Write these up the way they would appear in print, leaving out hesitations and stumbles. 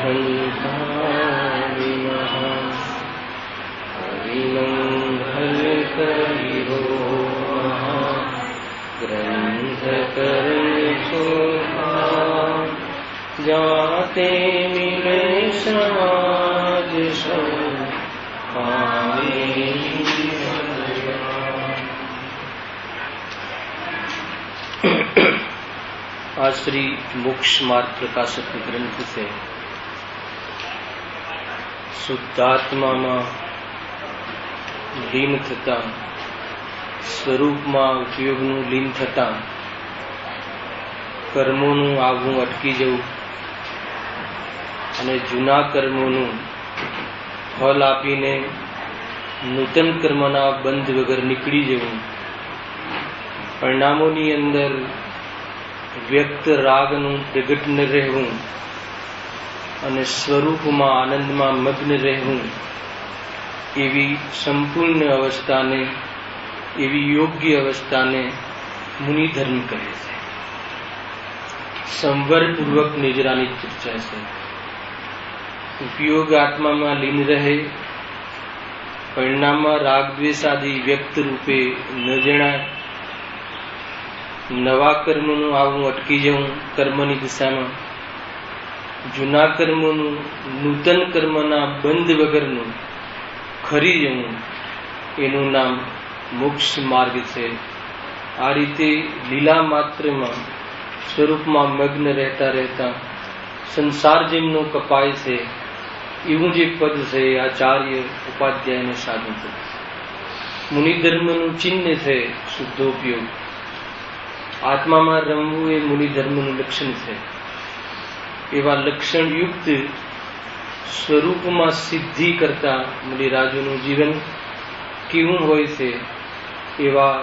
ग्रन्थाविनः हरिणं हरिकरिवो ग्रन्थकर्णशोभा जाते मिले समाज आज श्री मोक्ष मार्ग प्रकाशक ग्रंथ से शुद्धात्मा में लीन थता स्वरूप में उपयोग लीन थता कर्मों आवू अटकी जवू અને જૂના કર્મોનું ફળ આપીને નૂતન કર્મના બંધ વગર નીકળી જવું, પરિણામોની અંદર વ્યક્ત રાગનું પ્રગટ ન રહેવું અને સ્વરૂપમાં આનંદમાં મગ્ન રહેવું, એવી સંપૂર્ણ અવસ્થાને, એવી યોગ્ય અવસ્થાને મુનિ ધર્મ કહે છે. સંવરપૂર્વક નિજરાની ચર્ચા છે. उपयोग आत्मा में लीन रहे, परिणाम में राग द्वेष आदि व्यक्त रूपे न जणाय, नवा कर्मों आवू अटकी जवू कर्मनी दिशा में, जूना कर्मों नूतन कर्मना बंध वगरनु खरी जवू, एनु नाम मोक्ष मार्ग है. आ रीते लीला मात्र में स्वरूप में मग्न रहता रहता संसार जेमनो कपाय से એવું જે પદ છે આચાર્ય ઉપાધ્યાયને સાધન છે. મુનિ ધર્મનું ચિહ્ન છે શુદ્ધોપયોગ. આત્મામાં રમવું એ મુનિ ધર્મનું લક્ષણ છે. એવા લક્ષણયુક્ત સ્વરૂપમાં સિદ્ધિ કરતા મુનિરાજોનું જીવન કેવું હોય છે, એવા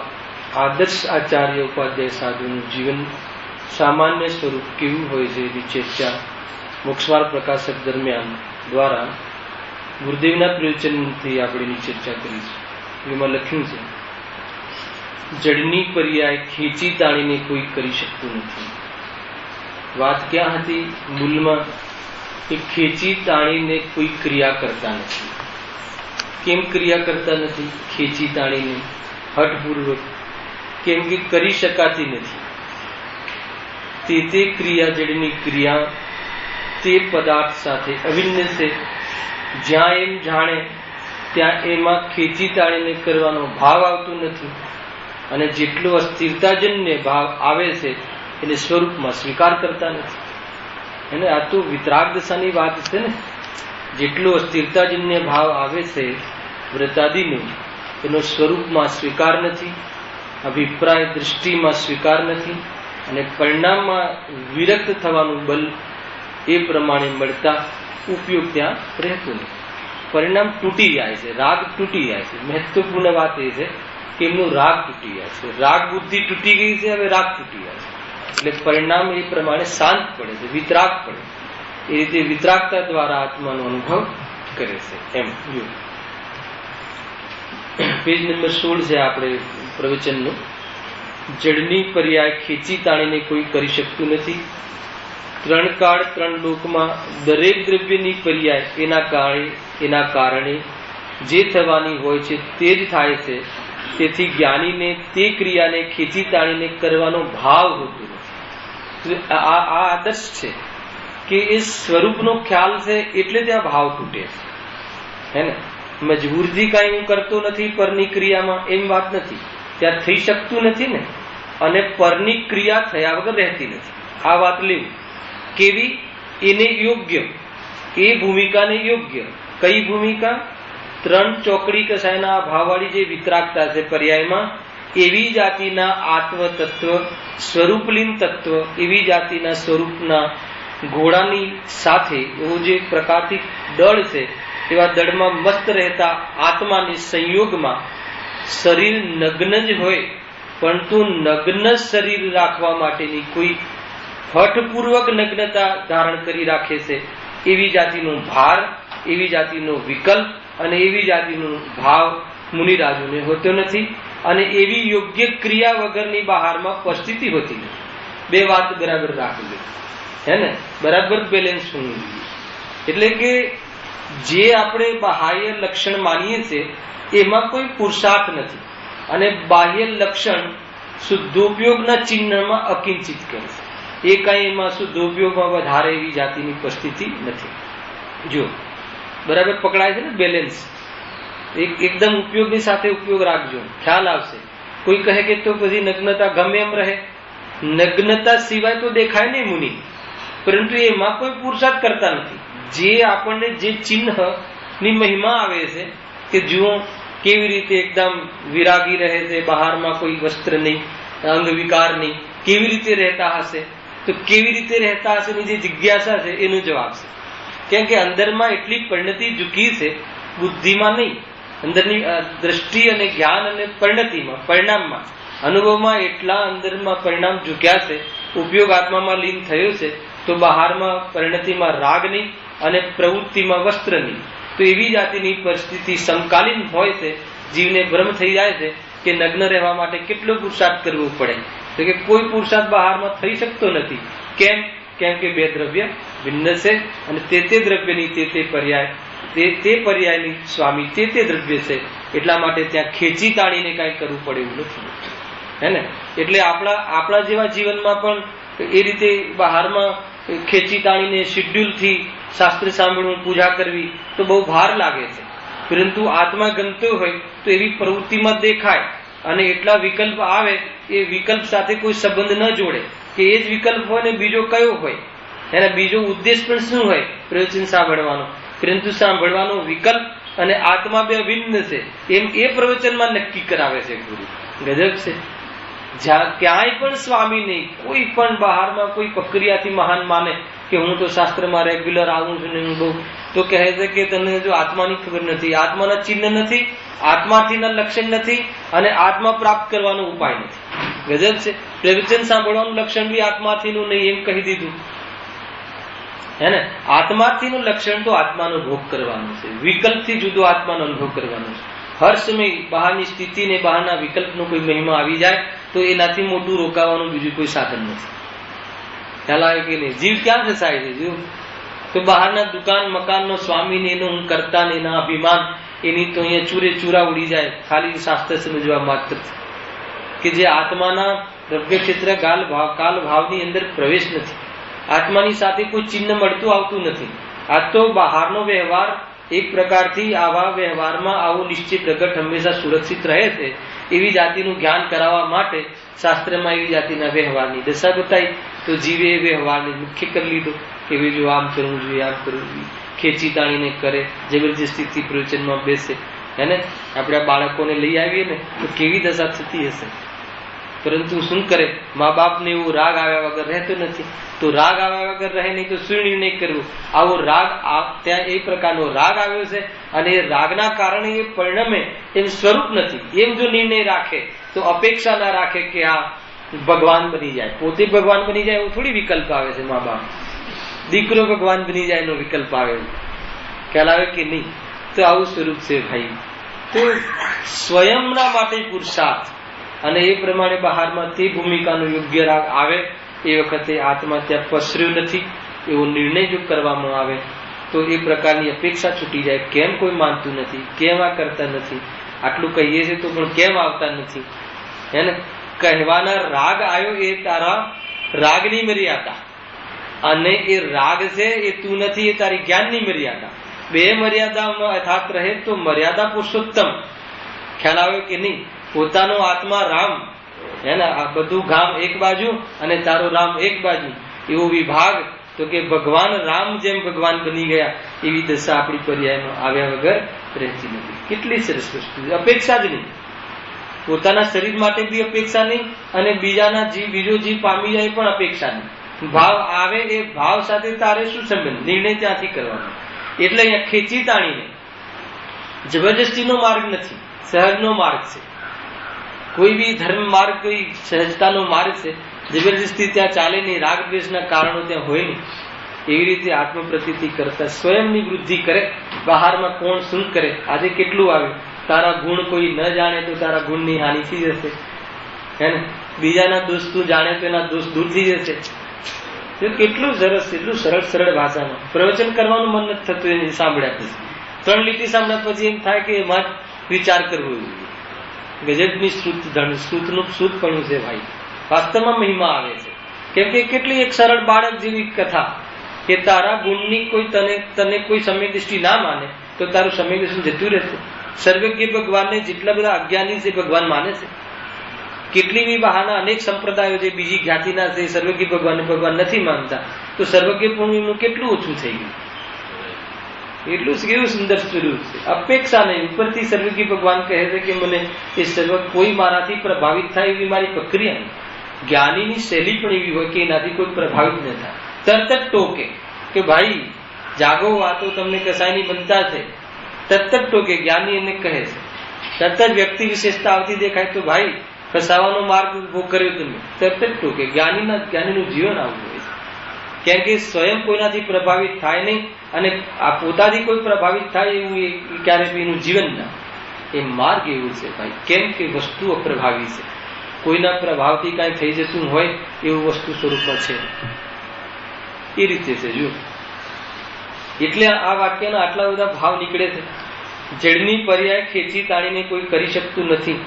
આદર્શ આચાર્ય ઉપાધ્યાય સાધુનું જીવન સામાન્ય સ્વરૂપ કેવું હોય છે એની ચર્ચા મોક્ષમાર્ગ પ્રકાશક દરમિયાન દ્વારા ગુરુદેવના પ્રવચનથી આપણે ચર્ચા કરીશું. એમાં લખ્યું છે, જડની પર્યાય ખેંચી તાણીને કોઈ કરી શકતું નથી. વાત ક્યાં હતી? મૂળમાં એ ખેંચી તાણીને કોઈ ક્રિયા કરતા નથી. કેમ ક્રિયા કરતા નથી? ખેંચી તાણીને હઠપૂર્વક, કેમ કે કરી શકાતી નથી. તે ક્રિયા, જડની ક્રિયા તે પદાર્થ સાથે અભિન્ન છે. જ્યાં એમ જાણે ત્યાં એમાં ખેંચી તાણીને કરવાનો ભાવ આવતો નથી, અને જેટલો અસ્થિરતાજન્ય ભાવ આવે છે એને સ્વરૂપમાં સ્વીકાર કરતા નથી. અને આ તો વિતરાગ દશાની વાત છે ને. જેટલો અસ્થિરતાજન્ય ભાવ આવે છે વ્રતાદિનો, એનો સ્વરૂપમાં સ્વીકાર નથી, અભિપ્રાય દૃષ્ટિમાં સ્વીકાર નથી, અને પરિણામમાં વિરક્ત થવાનું બલ એ પ્રમાણે મળતા ઉપયોગ ત્યાં રહેતો નથી. પરિણામ તૂટી જાય છે, રાગ તૂટી જાય છે. મહત્વપૂર્ણ વાત એ છે કે એમનું રાગ તૂટી જાય છે. રાગ બુદ્ધિ તૂટી ગઈ છે, હવે રાગ તૂટી જાય છે. એટલે પરિણામ એ પ્રમાણે શાંત પડે છે, વિતરાગ પડે. એ રીતે વિતરાગતા દ્વારા આત્માનો અનુભવ કરે છે. એમ પેજ નંબર 16 છે આપણે પ્રવચનનું. જડની પર્યાય ખેંચી તાણીને કોઈ કરી શકતું નથી. ત્રણ કાળ ત્રણ લોકમાં દરેક દ્રવ્યની પર્યાય એના કારણે જે થવાની હોય છે તે જ થાય છે. તેથી જ્ઞાનીને તે ક્રિયાને ખેંચી તાણીને કરવાનો ભાવ હોતો નથી. આ આદર્શ છે કે એ સ્વરૂપનો ખ્યાલ છે એટલે ત્યાં ભાવ તૂટે છે. હે ને? મજબૂરથી કાંઈ હું કરતો નથી પરની ક્રિયામાં, એમ વાત નથી. ત્યાં થઈ શકતું નથી ને, અને પરની ક્રિયા થયા વગર રહેતી નથી. આ વાત લેવું કેવી? એને યોગ્ય, એ ભૂમિકાને યોગ્ય. કઈ ભૂમિકા? ત્રણ ચોકડી કસાયના ભાવવાળી જે વિતરાગતા છે પર્યાયમાં, એવી જાતિના આત્મ તત્વ, સ્વરૂપલીન તત્વ, એવી જાતિના સ્વરૂપના ઘોડાની સાથે એવો જે પ્રકારથી દળ છે, એવા દળમાં મસ્ત રહેતા આત્માની સંયોગમાં શરીર નગ્ન જ હોય, પરંતુ નગ્ન શરીર રાખવા માટેની કોઈ હઠપૂર્વક નગ્નતા ધારણ કરી રાખે છે. એવી જાતિનો ભાર, એવી જાતિનો વિકલ્પ અને એવી જાતિનો ભાવ મુનિરાજોને હોતો નથી. અને એવી યોગ્ય ક્રિયા વગરની બહારમાં પરિસ્થિતિ હોતી નથી. બે વાત બરાબર રાખવી, હે ને? બરાબર બેલેન્સ હોવું જોઈએ. એટલે કે જે આપણે બાહ્ય લક્ષણ માનીએ છીએ એમાં કોઈ પુરુષાર્થ નથી, અને બાહ્ય લક્ષણ શુદ્ધોપયોગના ચિહ્નમાં અકિંચિત કરે છે. એ કઈ એમાં શુદ્ધોપયોગમાં વધારે એવી જાતિની ઉપસ્થિતિ નથી. જો બરાબર પકડાય છે ને બેલેન્સ, એકદમ ઉપયોગની સાથે ઉપયોગ રાખજો, ખ્યાલ આવશે. કોઈ કહે કે તો પછી નગ્નતા ગમે એમ રહે, નગ્નતા સિવાય તો દેખાય નહીં મુનિ, પરંતુ એમાં કોઈ પુરુષાર્થ કરતા નથી. જે આપણને જે ચિહ્ન ની મહિમા આવે છે કે જુઓ કેવી રીતે એકદમ વિરાગી રહે છે, બહારમાં કોઈ વસ્ત્ર નહીં, અંગ વિકાર નહીં, કેવી રીતે રહેતા હશે, તો કેવી રીતે રહેતા હશે ની જે જિજ્ઞાસા છે એનો જવાબ છે. કેમ કે અંદરમાં એટલી પરિણતિ ઝૂકી છે, બુદ્ધિમાં નહીં, અંદરની દ્રષ્ટિ અને જ્ઞાન અને પરિણતિમાં, પરિણામમાં, અનુભવમાં એટલા અંદરમાં પરિણામ ઝૂક્યા છે, ઉપયોગ આત્મામાં લીન થયો છે, તો બહારમાં પરિણતિમાં રાગ નહીં અને પ્રવૃત્તિમાં વસ્ત્ર નહીં. તો એવી જાતિની પરિસ્થિતિ સમકાલીન હોય છે, જીવને ભ્રમ થઈ જાય છે કે નગ્ન રહેવા માટે કેટલો પુરુષાર્થ કરવો પડે. તો કે કોઈ પુરુષાર્થ બહારમાં થઈ શકતો નથી. કેમ? કેમ કે બે દ્રવ્ય ભિન્ન છે, અને તે દ્રવ્યની તે પર્યાય, તે પર્યાયની સ્વામી તે દ્રવ્ય છે. એટલા માટે ત્યાં ખેંચી તાણીને કાંઈ કરવું પડે એવું નથી, હે ને? એટલે આપણા જેવા જીવનમાં પણ એ રીતે બહારમાં ખેંચી તાણીને શિડ્યુલથી શાસ્ત્ર સાંભળવું, પૂજા કરવી તો બહુ ભાર લાગે છે. પરંતુ આત્મા ગમતો હોય તો એવી પ્રવૃત્તિમાં દેખાય, અને એટલા વિકલ્પ આવે, એ વિકલ્પ સાથે કોઈ સંબંધ ન જોડે કે એ જ વિકલ્પ હોય ને બીજો કયો હોય, એના બીજો ઉદ્દેશ પણ શું હોય, પ્રવચન સાંભળવાનો. પરંતુ સાંભળવાનો વિકલ્પ અને આત્મા બે અભિન્ન છે એમ એ પ્રવચનમાં નક્કી કરાવે છે ગુરુ. ગજબ છે. જ્યાં ક્યાંય પણ સ્વામી નહીં, કોઈ પણ બહારમાં કોઈ પ્રક્રિયાથી મહાન માને કે હું તો શાસ્ત્રમાં રેગ્યુલર આવું છું ને હું બહુ, તો કહે છે કે તને જો આત્માની ખબર નથી, આત્માના ચિહ્ન નથી, આત્માથીના લક્ષણ નથી, અને આત્મા પ્રાપ્ત કરવાનો ઉપાય નથી. ગજબ છે. પ્રવચન સાંભળવાનું લક્ષણ બી આત્માથીનું નહીં એમ કહી દીધું, હે ને? આત્માથીનું લક્ષણ તો આત્માનો ભોગ કરવાનો છે, વિકલ્પથી જુદો આત્માનો અનુભવ કરવાનો છે. હર સમય બહારની સ્થિતિ ને બહારના વિકલ્પનો કોઈ મહિમા આવી જાય તો એનાથી મોટું રોકાવાનું બીજું કોઈ સાધન નથી. ખ્યાલ આવે કે નહીં? જીવ ક્યાં ફસાય છે? જીવ તો બહારના દુકાન મકાનનો સ્વામી ને એનો હું કરતા ને એના અભિમાન, એની તો અહીંયા ચૂરે ચૂરા ઉડી જાય ખાલી શાસ્ત્ર સમજવા માત્ર, કે જે આત્માના દ્રવ્ય ક્ષેત્ર કાલ ભાવની અંદર પ્રવેશ નથી. આત્માની સાથે કોઈ ચિહ્ન મળતું આવતું નથી. આ તો બહારનો વ્યવહાર એક પ્રકારથી આવા વ્યવહારમાં આવો નિશ્ચિત પ્રગટ હંમેશા સુરક્ષિત રહે છે. એવી જાતિનું જ્ઞાન કરાવવા માટે શાસ્ત્રમાં એવી જાતિના વ્યવહારની દશા બતાવી, તો જીવે એ વ્યવહારને મુખ્ય કરી લીધો કે જો આમ કરવું જોઈએ, આમ કરવું જોઈએ, ખેંચી તાણીને કરે, જબરજસ્તીથી પ્રવચનમાં બેસે, હે ને? આપણે બાળકોને લઈ આવીએ ને તો કેવી દશા થતી હશે. પરંતુ શું કરે, મા બાપને એવો રાગ આવ્યા વગર રહેતો નથી. તો રાગ આવ્યા વગર રહે નહીં તો શું નિર્ણય કરવો? આવો રાગ, ત્યાં એ પ્રકારનો રાગ આવ્યો છે, અને એ રાગના કારણે એ પરિણમે એમ સ્વરૂપ નથી. એમ જો નિર્ણય રાખે તો અપેક્ષા ના રાખે કે આ ભગવાન બની જાય, પોતે ભગવાન બની જાય એવો થોડી વિકલ્પ આવે છે. મા બાપ દીકરો ભગવાન બની જાય એનો વિકલ્પ આવે, ખ્યાલ આવે કે નહીં? તો આવું સ્વરૂપ છે ભાઈ. તો સ્વયંના માટે પુરુષાર્થ, અને એ પ્રમાણે બહારમાં તે ભૂમિકાનો યોગ્ય રાગ આવે એ વખતે આત્મા ત્યાં પસર્યો નથી એવો નિર્ણય જો કરવામાં આવે તો એ પ્રકારની અપેક્ષા છૂટી જાય. કેમ કોઈ માનતું નથી? કેમ આ કરતા નથી? આટલું કહીએ છીએ તો પણ કેમ આવતા નથી? એને કહેવાના રાગ આવ્યો એ તારા રાગની મર્યાદા, અને એ રાગ છે એ તું નથી, એ તારી જ્ઞાનની મર્યાદા. બે મર્યાદામાં અર્થાત રહે તો મર્યાદા પુરુષોત્તમ. ખ્યાલ આવે કે નહીં? પોતાનો આત્મા રામ, હે ને? આ બધું ગામ એક બાજુ અને તારો રામ એક બાજુ, એવો વિભાગ. તો કે ભગવાન રામ જેમ ભગવાન બની ગયા એવી દશા આપણી પર્યાયમાં આવ્યા વગર રહેતી નથી. કેટલી સરસ વસ્તુ! અપેક્ષા જ નહીં, પોતાના શરીર માટે બી અપેક્ષા નહીં, અને બીજાના જીવ, બીજો જીવ પામી જાય પણ અપેક્ષા નહીં. ભાવ આવે એ ભાવ સાથે તારે શું સંબંધ? નિર્ણય ત્યાંથી કરવાનો. એટલે અહીંયા ખેંચી તાણીને, જબરજસ્તીનો માર્ગ નથી, સહજનો માર્ગ છે. કોઈ બી ધર્મ માર્ગ કોઈ સહજતાનો માર્ગ છે, જબરજસ્તી ત્યાં ચાલે નહીં, રાગ દ્વેષના કારણો ત્યાં હોય નહીં. એવી રીતે આત્મ પ્રતીતિ કરતા સ્વયંની વૃદ્ધિ કરે. બહારમાં કોણ શું કરે, આજે કેટલું આવ્યું, તારા ગુણ કોઈ ન જાણે તો તારા ગુણની હાનિ થઈ જશે, હે ને? બીજાના દોષ તું જાણે તો એના દોષ દૂર થઈ જશે. કેટલું સરસ, એટલું સરળ સરળ ભાષામાં પ્રવચન કરવાનું મન નથી થતું એને સાંભળ્યા પછી. 3 લીટી સાંભળ્યા પછી એમ થાય કે એમાં વિચાર કરવો. ગજબની શ્રુતનું શ્રુતપણું છે ભાઈ, વાસ્તવમાં મહિમા આવે છે. કેમ કે કેટલી એક સરળ બાળક જેવી કથા કે તારા ગુણની કોઈ તને કોઈ સમ્યક દ્રષ્ટિ ના માને તો તારું સમ્યક દ્રષ્ટિ જતું રહેશે. સર્વજ્ઞ ભગવાનને જેટલા બધા અજ્ઞાની છે ભગવાન માને છે. કેટલી બી બહાના અનેક સંપ્રદાયો છે બીજી જ્ઞાતિના છે સર્વજ્ઞ ભગવાનને ભગવાન નથી માનતા, તો સર્વજ્ઞ પૂર્ણિમનું કેટલું ઓછું થઈ ગયું. એટલું કેવું સુંદર સ્વરૂપ છે. અપેક્ષા નહીં, ઉપરથી સર્વજ્ઞ ભગવાન કહે છે કે મને એ સર્વ કોઈ મારાથી પ્રભાવિત થાય એવી મારી પ્રક્રિયા નહીં. જ્ઞાનીની શૈલી પણ એવી હોય કે એનાથી કોઈ પ્રભાવિત ન થાય. તરત જ ટોકે કે ભાઈ જાગો, આ તો તમને કસાયની બનતા છે. તરત જ ટોકે, જ્ઞાની એને કહે છે. તરત જ વ્યક્તિ વિશેષતા આવતી દેખાય તો ભાઈ ફસાવાનો માર્ગ ઉભો કર્યો તમે, તરત જ ટોકે. જ્ઞાનીનું જીવન આવું હોય છે. કેમ કે સ્વયં કોઈનાથી પ્રભાવિત થાય નહીં અને આ પોતાથી કોઈ પ્રભાવિત થાય એવું ક્યારેક એનું જીવન ના. એ માર્ગ એવું છે ભાઈ. કેમ કે વસ્તુ અપ્રભાવી છે, કોઈના પ્રભાવથી કાંઈ થઈ જતું હોય એવું વસ્તુ સ્વરૂપમાં છે. એ રીતે છે. જો એટલે આ વાક્યના આટલા બધા ભાવ નીકળે છે. જળની પર્યાય ખેંચી તાણીને કોઈ કરી શકતું નથી.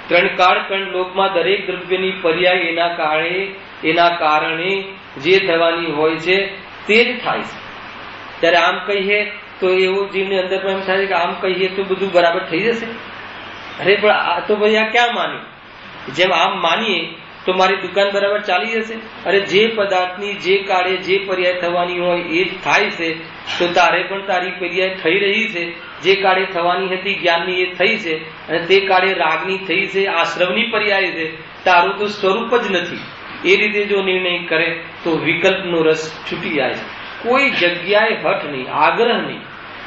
3 કાળ કણ લોકમાં દરેક દ્રવ્યની પર્યાય એના કારણે જે થવાની હોય છે તે જ થાય છે. ત્યારે આમ કહીએ તો એવું જીવની અંદર પણ એમ થાય કે આમ કહીએ તો બધું બરાબર થઈ જશે. અરે પણ આ તો ભાઈ આ ક્યાં માન્યું? જેમ આમ માનીએ તો મારી દુકાન બરાબર ચાલી જશે. અરે જે પદાર્થની જે કાળે જે પર્યાય થવાની હોય એ જ થાય છે, તો તારે પણ તારી પર્યાય થઈ રહી છે. જે કાળે થવાની હતી જ્ઞાનની એ થઈ છે, અને તે કાળે રાગની થઈ છે, આશ્રમની પર્યાય છે. તારું તો સ્વરૂપ જ નથી. એ રીતે જો નિર્ણય કરે તો વિકલ્પનો રસ છૂટી જાય છે. કોઈ જગ્યાએ હઠ નહીં, આગ્રહ નહીં.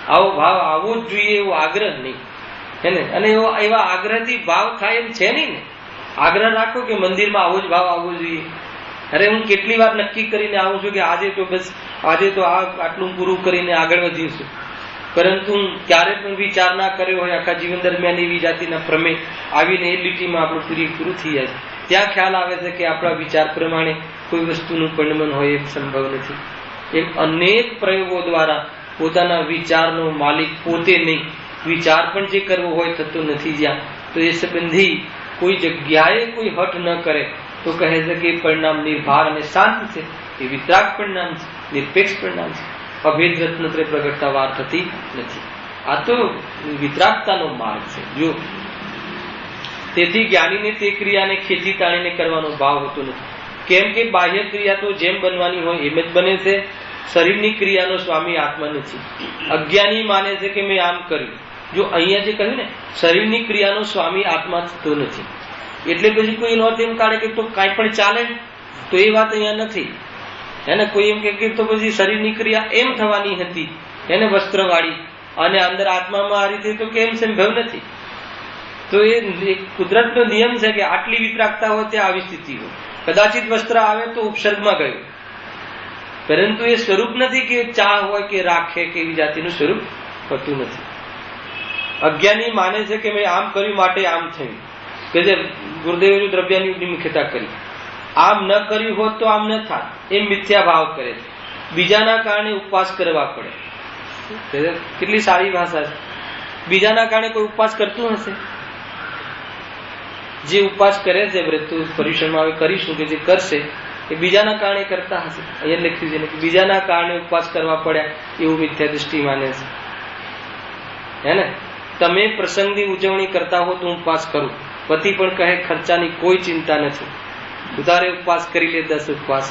આવો ભાવ આવવો જ જોઈએ એવો આગ્રહ નહીં. હે ને? અને એવા આગ્રહથી ભાવ થાય એમ છે નહીં ને. આગ્રહ રાખો કે મંદિરમાં આવો જ ભાવ આવવો જોઈએ. અરે હું કેટલી વાર નક્કી કરીને આવું છું કે આજે તો આટલું પૂરું કરીને આગળ વધીશું, પરંતુ ક્યારે પણ વિચાર ના કર્યો હોય આખા જીવન દરમિયાન એવી જાતિના પ્રમેય આવીને એ લીટીમાં આપણું પૂરું થઈ જાય છે. ત્યાં ખ્યાલ આવે છે કે આપણા વિચાર પ્રમાણે કોઈ વસ્તુનું પરિણમન હોય એ સંભવ નથી. એમ અનેક પ્રયોગો દ્વારા પોતાના વિચારનો માલિક પોતે નહીં, વિચાર પણ જે કરવો હોય થતો નથી જ્યાં, તો એ સંબંધી કોઈ જગ્યાએ કોઈ હઠ ન કરે તો કહે છે કે પરિણામ નિર્ભાર અને શાંત છે. એ વિતરાગ પરિણામ છે, નિરપેક્ષ પરિણામ છે. અભેદ રત્નત્રે પ્રગટતા વાર થતી નથી. આ તો વિતરાગતાનો માર્ગ છે. જો તેથી જ્ઞાનીને તે ક્રિયાને ખેંચી તાણીને કરવાનો ભાવ હોતો નથી. કેમ કે બાહ્ય ક્રિયા તો જેમ બનવાની હોય એમ જ બને છે. શરીરની ક્રિયાનો સ્વામી આત્મા નથી. અજ્ઞાની માને છે કે મેં આમ કર્યું. જો અહીંયા જે કહ્યું ને શરીરની ક્રિયાનો સ્વામી આત્મા થતો નથી, એટલે પછી કોઈ એનો અર્થ એમ કાઢે કે તો કાંઈ પણ ચાલે, તો એ વાત અહીંયા નથી. એને કોઈ એમ કે તો પછી શરીરની ક્રિયા એમ થવાની હતી એને વસ્ત્રવાળી, અને અંદર આત્મામાં આ રીતે તો કેમ સંભવ નથી. તો એ કુદરતનો નિયમ છે કે આટલી વિતરાગતા હોય ત્યાં આવી સ્થિતિ હોય. કદાચિત વસ્ત્ર આવે તો ઉપસર્ગમાં ગયું, પરંતુ એ સ્વરૂપ નથી કે ચા હોય કે રાખે કે એવી જાતિનું સ્વરૂપ હોતું નથી. અજ્ઞાની માને છે કે મેં આમ કર્યું માટે આમ થયું, કે જે ગુરુદેવે દ્રવ્યાની મુખ્યતા કરી. આમ ન કર્યું હોત તો આમ ન થાય એમ મિથ્યા ભાવ કરે છે. બીજાના કારણે ઉપવાસ કરવા પડે. કેટલી સારી ભાષા છે. બીજાના કારણે કોઈ ઉપવાસ કરતું હશે? જે ઉપવાસ કરે છે વ્રત પરીક્ષણમાં હવે કરીશું કે જે કરશે એ બીજાના કારણે કરતા હશે. અહીંયા લખ્યું છે કે બીજાના કારણે ઉપવાસ કરવા પડ્યા એવું મિથ્યા દૃષ્ટિ માને છે. હે ને? તમે પ્રસંગની ઉજવણી કરતા હો તો હું ઉપવાસ કરું. પતિ પણ કહે ખર્ચાની કોઈ ચિંતા નથી, ઉધારે ઉપવાસ કરી લે 10 ઉપવાસ.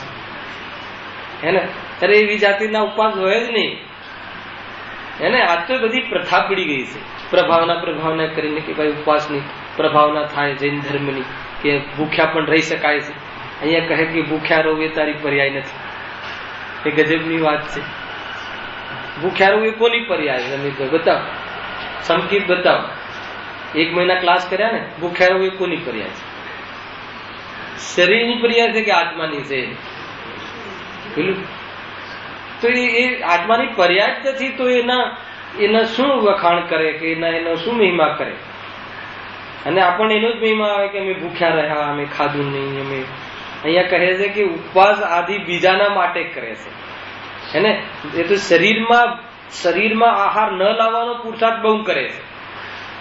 હે ને? અરે એવી જાતિના ઉપવાસ હોય જ નહીં. એને આજ તો બધી પ્રથા પડી ગઈ છે. પ્રભાવના કરીને કે ભાઈ ઉપવાસની પ્રભાવના થાય જૈન ધર્મની, કે ભૂખ્યા પણ રહી શકાય છે. અહીંયા કહે કે ભૂખ્યા રહો એ તારી પર્યાય નથી. એ ગજબની વાત છે. ભૂખ્યા રહો એ કોની પર્યાય? તમે બતાવો, સંકેત બતાવો. 1 મહિના ક્લાસ કર્યા ને, ભૂખ્યા રહો એ કોની પર્યાય છે? શરીરની પર્યાય છે કે આત્માની છે? પેલું તો એ આત્માની પર્યાય જ નથી, તો એના શું વખાણ કરે કે એનો શું મહિમા કરે? અને આપણને એનો જ મહિમા આવે કે અમે ભૂખ્યા રહ્યા, અમે ખાધું નહીં, અમે અહીંયા કહે છે કે ઉપવાસ આદિ બીજાના માટે કરે છે, હે ને? એ તો શરીરમાં આહાર ન લાવવાનો પુરુષાર્થ બહુ કરે છે,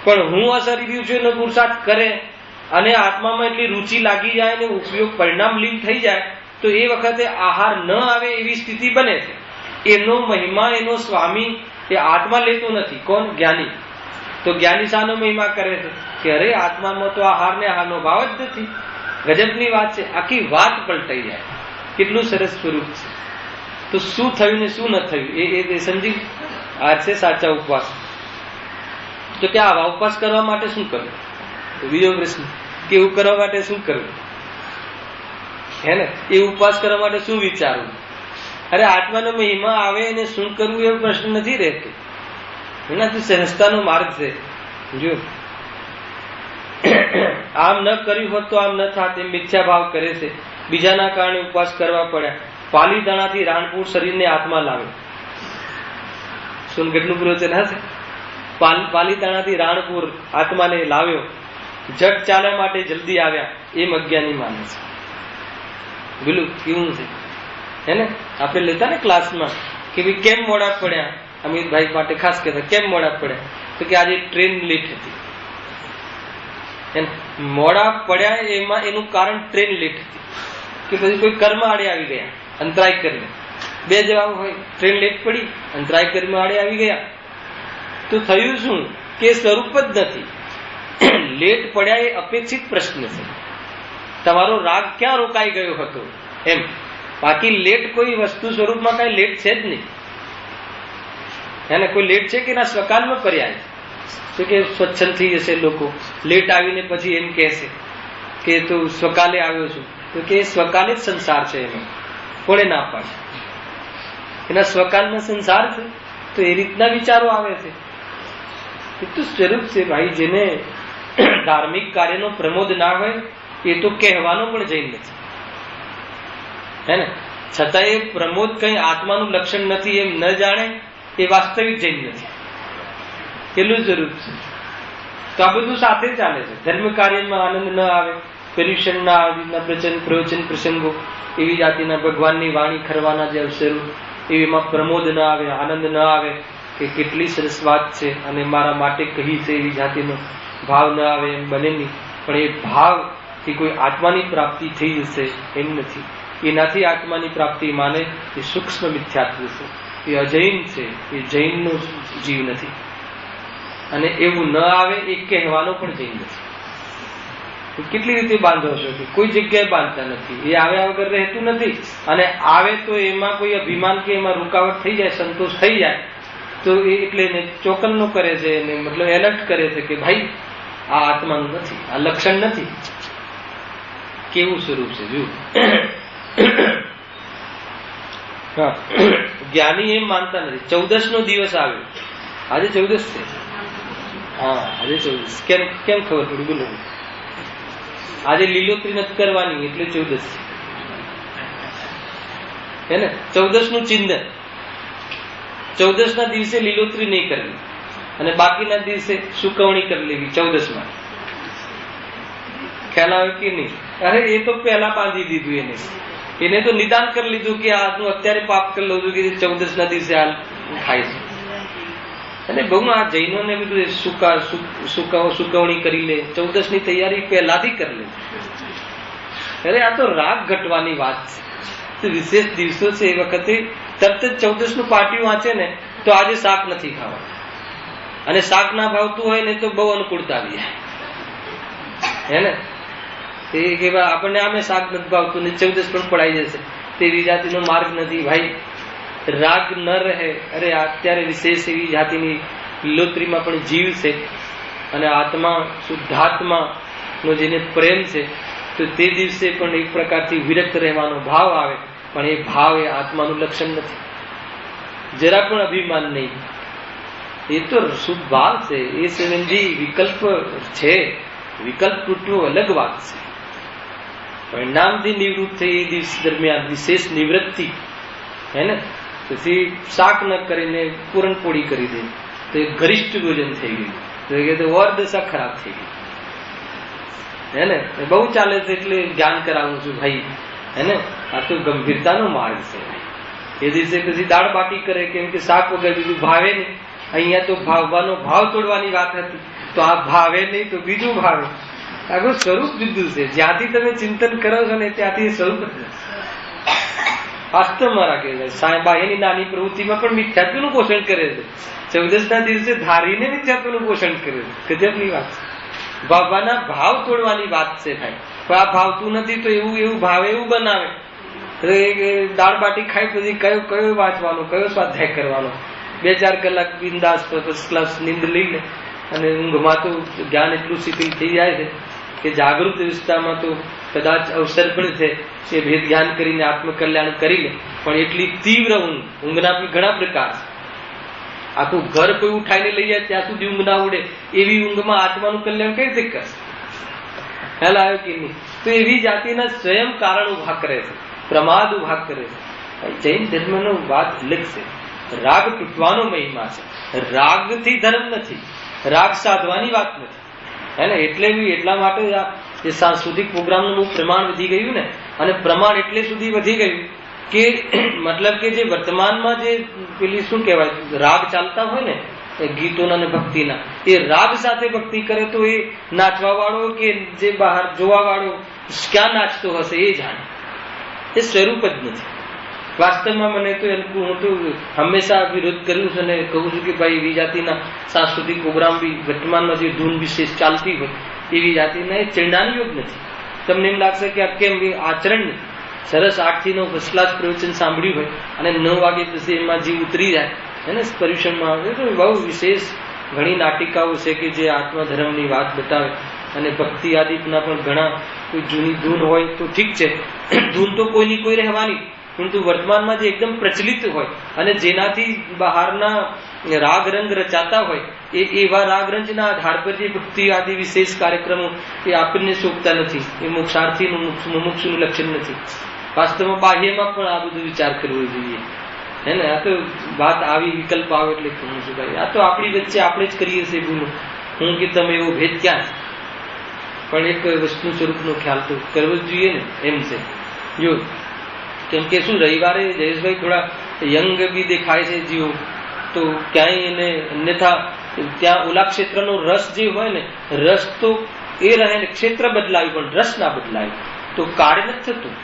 પણ હું અશરીરી છું એનો પુરુષાર્થ કરે અને આત્મામાં એટલી રુચિ લાગી જાય ને ઉપયોગ પરિણામ લીન થઈ જાય તો એ વખતે આહાર ન આવે એવી સ્થિતિ બને છે. એનો મહિમા એનો સ્વામી એ આત્મા લેતો નથી. કોણ? જ્ઞાની. તો જ્ઞાની શાનો મહિમા કરે છે કે અરે આત્મામાં તો આહાર ને આહારનો ભાવ જ નથી. ગજબની વાત છે, આખી વાત પલટાઈ જાય. કેટલું સરસ સ્વરૂપ છે. તો શું થયું ને શું ન થયું એ સમજી. આ છે સાચા ઉપવાસ. તો કે આવા ઉપવાસ કરવા માટે શું કરવું? બીજો પ્રશ્ન કે એવું કરવા માટે શું કરવું, હે ને? એ ઉપવાસ કરવા માટે શું વિચારવું? અરે આત્માનો મહિમા આવે અને શું કરવું એવો પ્રશ્ન નથી રહેતો. એનાથી સહજતાનો માર્ગ છે. જો આમ ન કર્યું હોત તો આમ ન થાત એમ મિથ્યા ભાવ કરે છે. બીજાના કારણે ઉપવાસ કરવા પડ્યા. પાલીતાણાથી રાણપુર શરીરને હાથમાં લાવે. સોનગઢનું પ્રવચન હશે. પાલીતાણાથી રાણપુર આત્માને લાવ્યો. જગ ચાલવા માટે જલ્દી આવ્યા એમ અજ્ઞાની માને છે. બોલું કેવું છે, હે ને? આપણે લેતા ને ક્લાસમાં કે ભાઈ કેમ મોડા પડ્યા, અમિતભાઈ માટે ખાસ કહેતા કેમ મોડા પડ્યા, તો કે આજે ટ્રેન લેટ હતી. મોડા પડ્યા એમાં એનું કારણ ટ્રેન લેટ હતી કે પછી કોઈ કર્મ આડે આવી ગયા, અંતરાય કરીને. બે જવાબ હોય. ટ્રેન લેટ પડી, અંતરાય કર્મ આડે આવી ગયા. તો થયું શું કે સ્વરૂપ જ નથી. લેટ પડ્યા એ અપેક્ષિત પ્રશ્ન છે. તમારો રાગ ક્યાં રોકાઈ ગયો હતો એમ. બાકી લેટ કોઈ વસ્તુ સ્વરૂપમાં કઈ લેટ છે જ નહીં. એને કોઈ લેટ છે કે ના સ્વકાલમાં પર્યાય તો કે સ્વચ્છંદ થઈ જશે લોકો. લેટ આવીને પછી એમ કહેશે કે તું સ્વકાલે આવ્યો છું, તો કે સ્વકાલે જ સંસાર છે. એનો કોણે ના પાડે? એના સ્વકાલનો સંસાર છે. તો એ રીતના વિચારો આવે છે. એ તો સ્વરૂપ છે ભાઈ. જેને ધાર્મિક કાર્યનો પ્રમોદ ના હોય એ તો કહેવાનો પણ જૈન નથી, હે ને? છતાં એ પ્રમોદ કઈ આત્માનું લક્ષણ નથી એમ ન જાણે એ વાસ્તવિક જૈન નથી. કેટલું સ્વરૂપ છે. તો આ બધું સાથે ચાલે છે. ધર્મ કાર્યમાં આનંદ ન આવે, પર્યુષણ ના આવે, પ્રવચન પ્રસંગો, એવી જાતિના ભગવાનની વાણી ખરવાના જે અવસરો, એમાં પ્રમોદ ન આવે, આનંદ ન આવે કે કેટલી સરસ વાત છે અને મારા માટે કહી છે, એવી જાતિનો ભાવ ન આવે એમ બને નહીં. પણ એ ભાવથી કોઈ આત્માની પ્રાપ્તિ થઈ જશે એમ નથી. એનાથી આત્માની પ્રાપ્તિ માને એ સૂક્ષ્મ મિથ્યાત્વ છે, એ અજૈન છે, એ જૈનનો જીવ નથી. અને એવું ન આવે એ કહેવાનો પણ જૈન નથી. કેટલી રીતે બાંધો છો કે કોઈ જગ્યાએ બાંધતા નથી. એ આવ્યા વગર રહેતું નથી. અને આવે તો એમાં કોઈ અભિમાન કે એમાં રૂકાવટ થઈ જાય, સંતોષ થઈ જાય તો એ એટલે ચોકન્નો કરે છે, એને મતલબ એલર્ટ કરે છે કે ભાઈ આ આત્માનું નથી, આ લક્ષણ નથી. કેવું સ્વરૂપ છે જુઓ. જ્ઞાની એમ માનતા નથી. 14 નો દિવસ આવ્યો. આજે 14 છે. હા, આજે 14. કેમ ખબર પડી? બોલો. આજે લીલોતરી નથી કરવાની એટલે 14 છે, હે ને? 14 નું ચિંતન. 14 ના દિવસે લીલોતરી નહીં કરવી અને બાકીના દિવસે સુકવણી કરી લેવી 14 માં. ખ્યાલ આવે કે નહીં? અરે એ તો પહેલા બાંધી દીધું. એને તો નિદાન કરી લીધું કે આજનું અત્યારે પાપ કરી લઉં છું કે 14 ના દિવસે હાલ ખાય છે. અને બહુ આ જૈનોને બધું સુકવણી કરી લે, 14 ની તૈયારી પહેલાથી કરી લે. અરે આ તો રાગ ઘટવાની વાત છે. વિશેષ દિવસો છે એ વખતે તરત જ 14 નું પાટિયું વાંચે ને તો આજે શાક નથી ખાવા. અને શાક ના ભાવતું હોય ને તો બહુ અનુકૂળતા આવી જાય, હે ને? એ કે આપણને આમે શાક નથી ભાવતું ને 14 પણ પડાઈ જશે, તેવી જાતિનો માર્ગ નથી ભાઈ. રાગ ન રહે. અરે અત્યારે વિશેષ એવી જાતિની લીલોતરીમાં પણ જીવ છે અને આત્મા શુદ્ધાત્મા નો જેને પ્રેમ છે તો તે દિવસે પણ એક પ્રકારથી વિરક્ત રહેવાનો ભાવ આવે. પણ એ ભાવ એ આત્માનું લક્ષણ નથી. જરા પણ અભિમાન નહીં. એ તો શુદ્ધ ભાવ છે. એ સંબંધી વિકલ્પ છે. વિકલ્પ તૂટવો અલગ વાત છે. પરિણામથી નિવૃત્ત થઈ એ દિવસ દરમિયાન વિશેષ નિવૃત્તિ, હે ને? પછી શાક ન કરીને પૂરણપોળી કરી દે તો એ ગરિષ્ઠ ભોજન થઈ ગયું. તો ઓર દશા ખરાબ થઈ ગઈ, હે ને? બહુ ચાલે છે એટલે જ્ઞાન કરાવું છું ભાઈ. હે ને? આ તો ગંભીરતાનો માર્ગ છે. એ દિવસે પછી દાળ બાટી કરે, કેમ કે શાક વગર બીજું ભાવે નહીં. અહીંયા તો ભાવવાનો ભાવ તોડવાની વાત હતી, તો આ ભાવે નહીં તો બીજું ભાવે. આખું સ્વરૂપ જુદું છે. જ્યાંથી તમે ચિંતન કરો છો ને ત્યાંથી સ્વરૂપ વાસ્તવમાં રાખે છે. બાહ્યની નાની પ્રવૃત્તિમાં પણ મિથ્યાત્વનું પોષણ કરે છે. 14ના દિવસે ધારીને મિથ્યાત્વનું પોષણ કરે છે. ગજબની વાત છે. ભાવવાના ભાવ તોડવાની વાત છે ભાઈ. આ ભાવતું નથી તો એવું એવું ભાવે એવું બનાવે. દાળ બાટી ખાઈ પછી કયો વાંચવાનો, કયો સ્વાધ્યાય કરવાનો? 2-4 કલાક બિંદાસ ફર્સ્ટ ક્લાસ નીંદ લઈ લે અને ઊંઘમાં તો જ્ઞાન એટલું શીખી થઈ જાય છે કે જાગૃત અવસ્થામાં તો કદાચ અવસર પણ છે એ ભેદ જ્ઞાન કરીને આત્મકલ્યાણ કરી લે. પણ એટલી તીવ્ર ઊંઘના ઘણા પ્રકાર છે. આખું ઘર કોઈ ઉઠાઈને લઈ જાય ત્યાં સુધી ઊંઘ ના ઉડે એવી ઊંઘમાં આત્માનું કલ્યાણ કઈ રીતે કરશે? ખ્યાલ આવ્યો કે નહીં? તો એવી જાતિના સ્વયં કારણ ઉભા કરે છે, પ્રમાદ ઉભા કરે છે. જૈન ધર્મનો વાત અલગ છે. રાગ તૂટવાનો મહિમા છે. રાગથી ધર્મ નથી, રાગ સાધવાની વાત નથી, હે ને? એટલા માટે એ સાંસ્કૃતિક પ્રોગ્રામનું બહુ પ્રમાણ વધી ગયું ને. અને પ્રમાણ એટલે સુધી વધી ગયું કે મતલબ કે જે વર્તમાનમાં જે પેલી શું કહેવાય રાગ ચાલતા હોય ને ગીતોના અને ભક્તિના, એ રાગ સાથે ભક્તિ કરે તો એ નાચવા વાળો કે જે બહાર જોવા વાળો ક્યાં નાચતો હશે એ જાણે. એ સ્વરૂપ જ નથી. વાસ્તવમાં મને તો હું તો હંમેશા વિરોધ કર્યું છે અને કહું છું કે ભાઈ એવી જાતિના સાંસ્કૃતિક પ્રોગ્રામ બી વર્તમાનમાં જે ધૂન વિશેષ ચાલતી હોય એવી જાતિના એ ચિંડાની યોગ નથી. તમને એમ લાગશે કે આ કેમ આચરણ નથી. સરસ 8 થી 9 ફર્સ્ટ ક્લાસ પ્રવચન સાંભળ્યું હોય અને 9 વાગે પછી એમાં જીવ ઉતરી જાય એને પર્યુષણમાં આવે તો બહુ વિશેષ ઘણી નાટિકાઓ છે કે જે આત્મધર્મની વાત બતાવે. અને ભક્તિ આદિના પણ ઘણા કોઈ જૂની ધૂન હોય તો ઠીક છે, ધૂન તો કોઈની કોઈ રહેવાની, પરંતુ વર્તમાનમાં જે એકદમ પ્રચલિત હોય અને જેનાથી બહારના રાગ રંગ રચાતા હોય એવા રાગ રંગના આધાર પર જે ભક્તિ આદિ વિશેષ કાર્યક્રમો એ આપણને શોભતા નથી. એ મોક્ષાર્થીનું મુમુક્ષુનું લક્ષણ નથી. વાસ્તવમાં બાહ્યમાં પણ આ બધું વિચાર કરવો જોઈએ, હે ને? આ તો વાત આવી વિકલ્પ આવે એટલે કહું છું ભાઈ આ તો આપણી વચ્ચે આપણે જ કરીએ છીએ ભૂલો. હું કે તમે એવો ભેદ ક્યાં છે? પણ એક વસ્તુ સ્વરૂપનો ખ્યાલ તો કરવો જ જોઈએ ને. એમ છે જો, કેમ કે શું રવિવારે જયેશભાઈ થોડા યંગ બી દેખાય છે જીવો, તો ક્યાંય એને અન્યથા ત્યાં ઓલા ક્ષેત્રનો રસ જે હોય ને, રસ તો એ રહે ને. ક્ષેત્ર બદલાયું પણ રસ ના બદલાયું તો કાર્ય નથી થતું.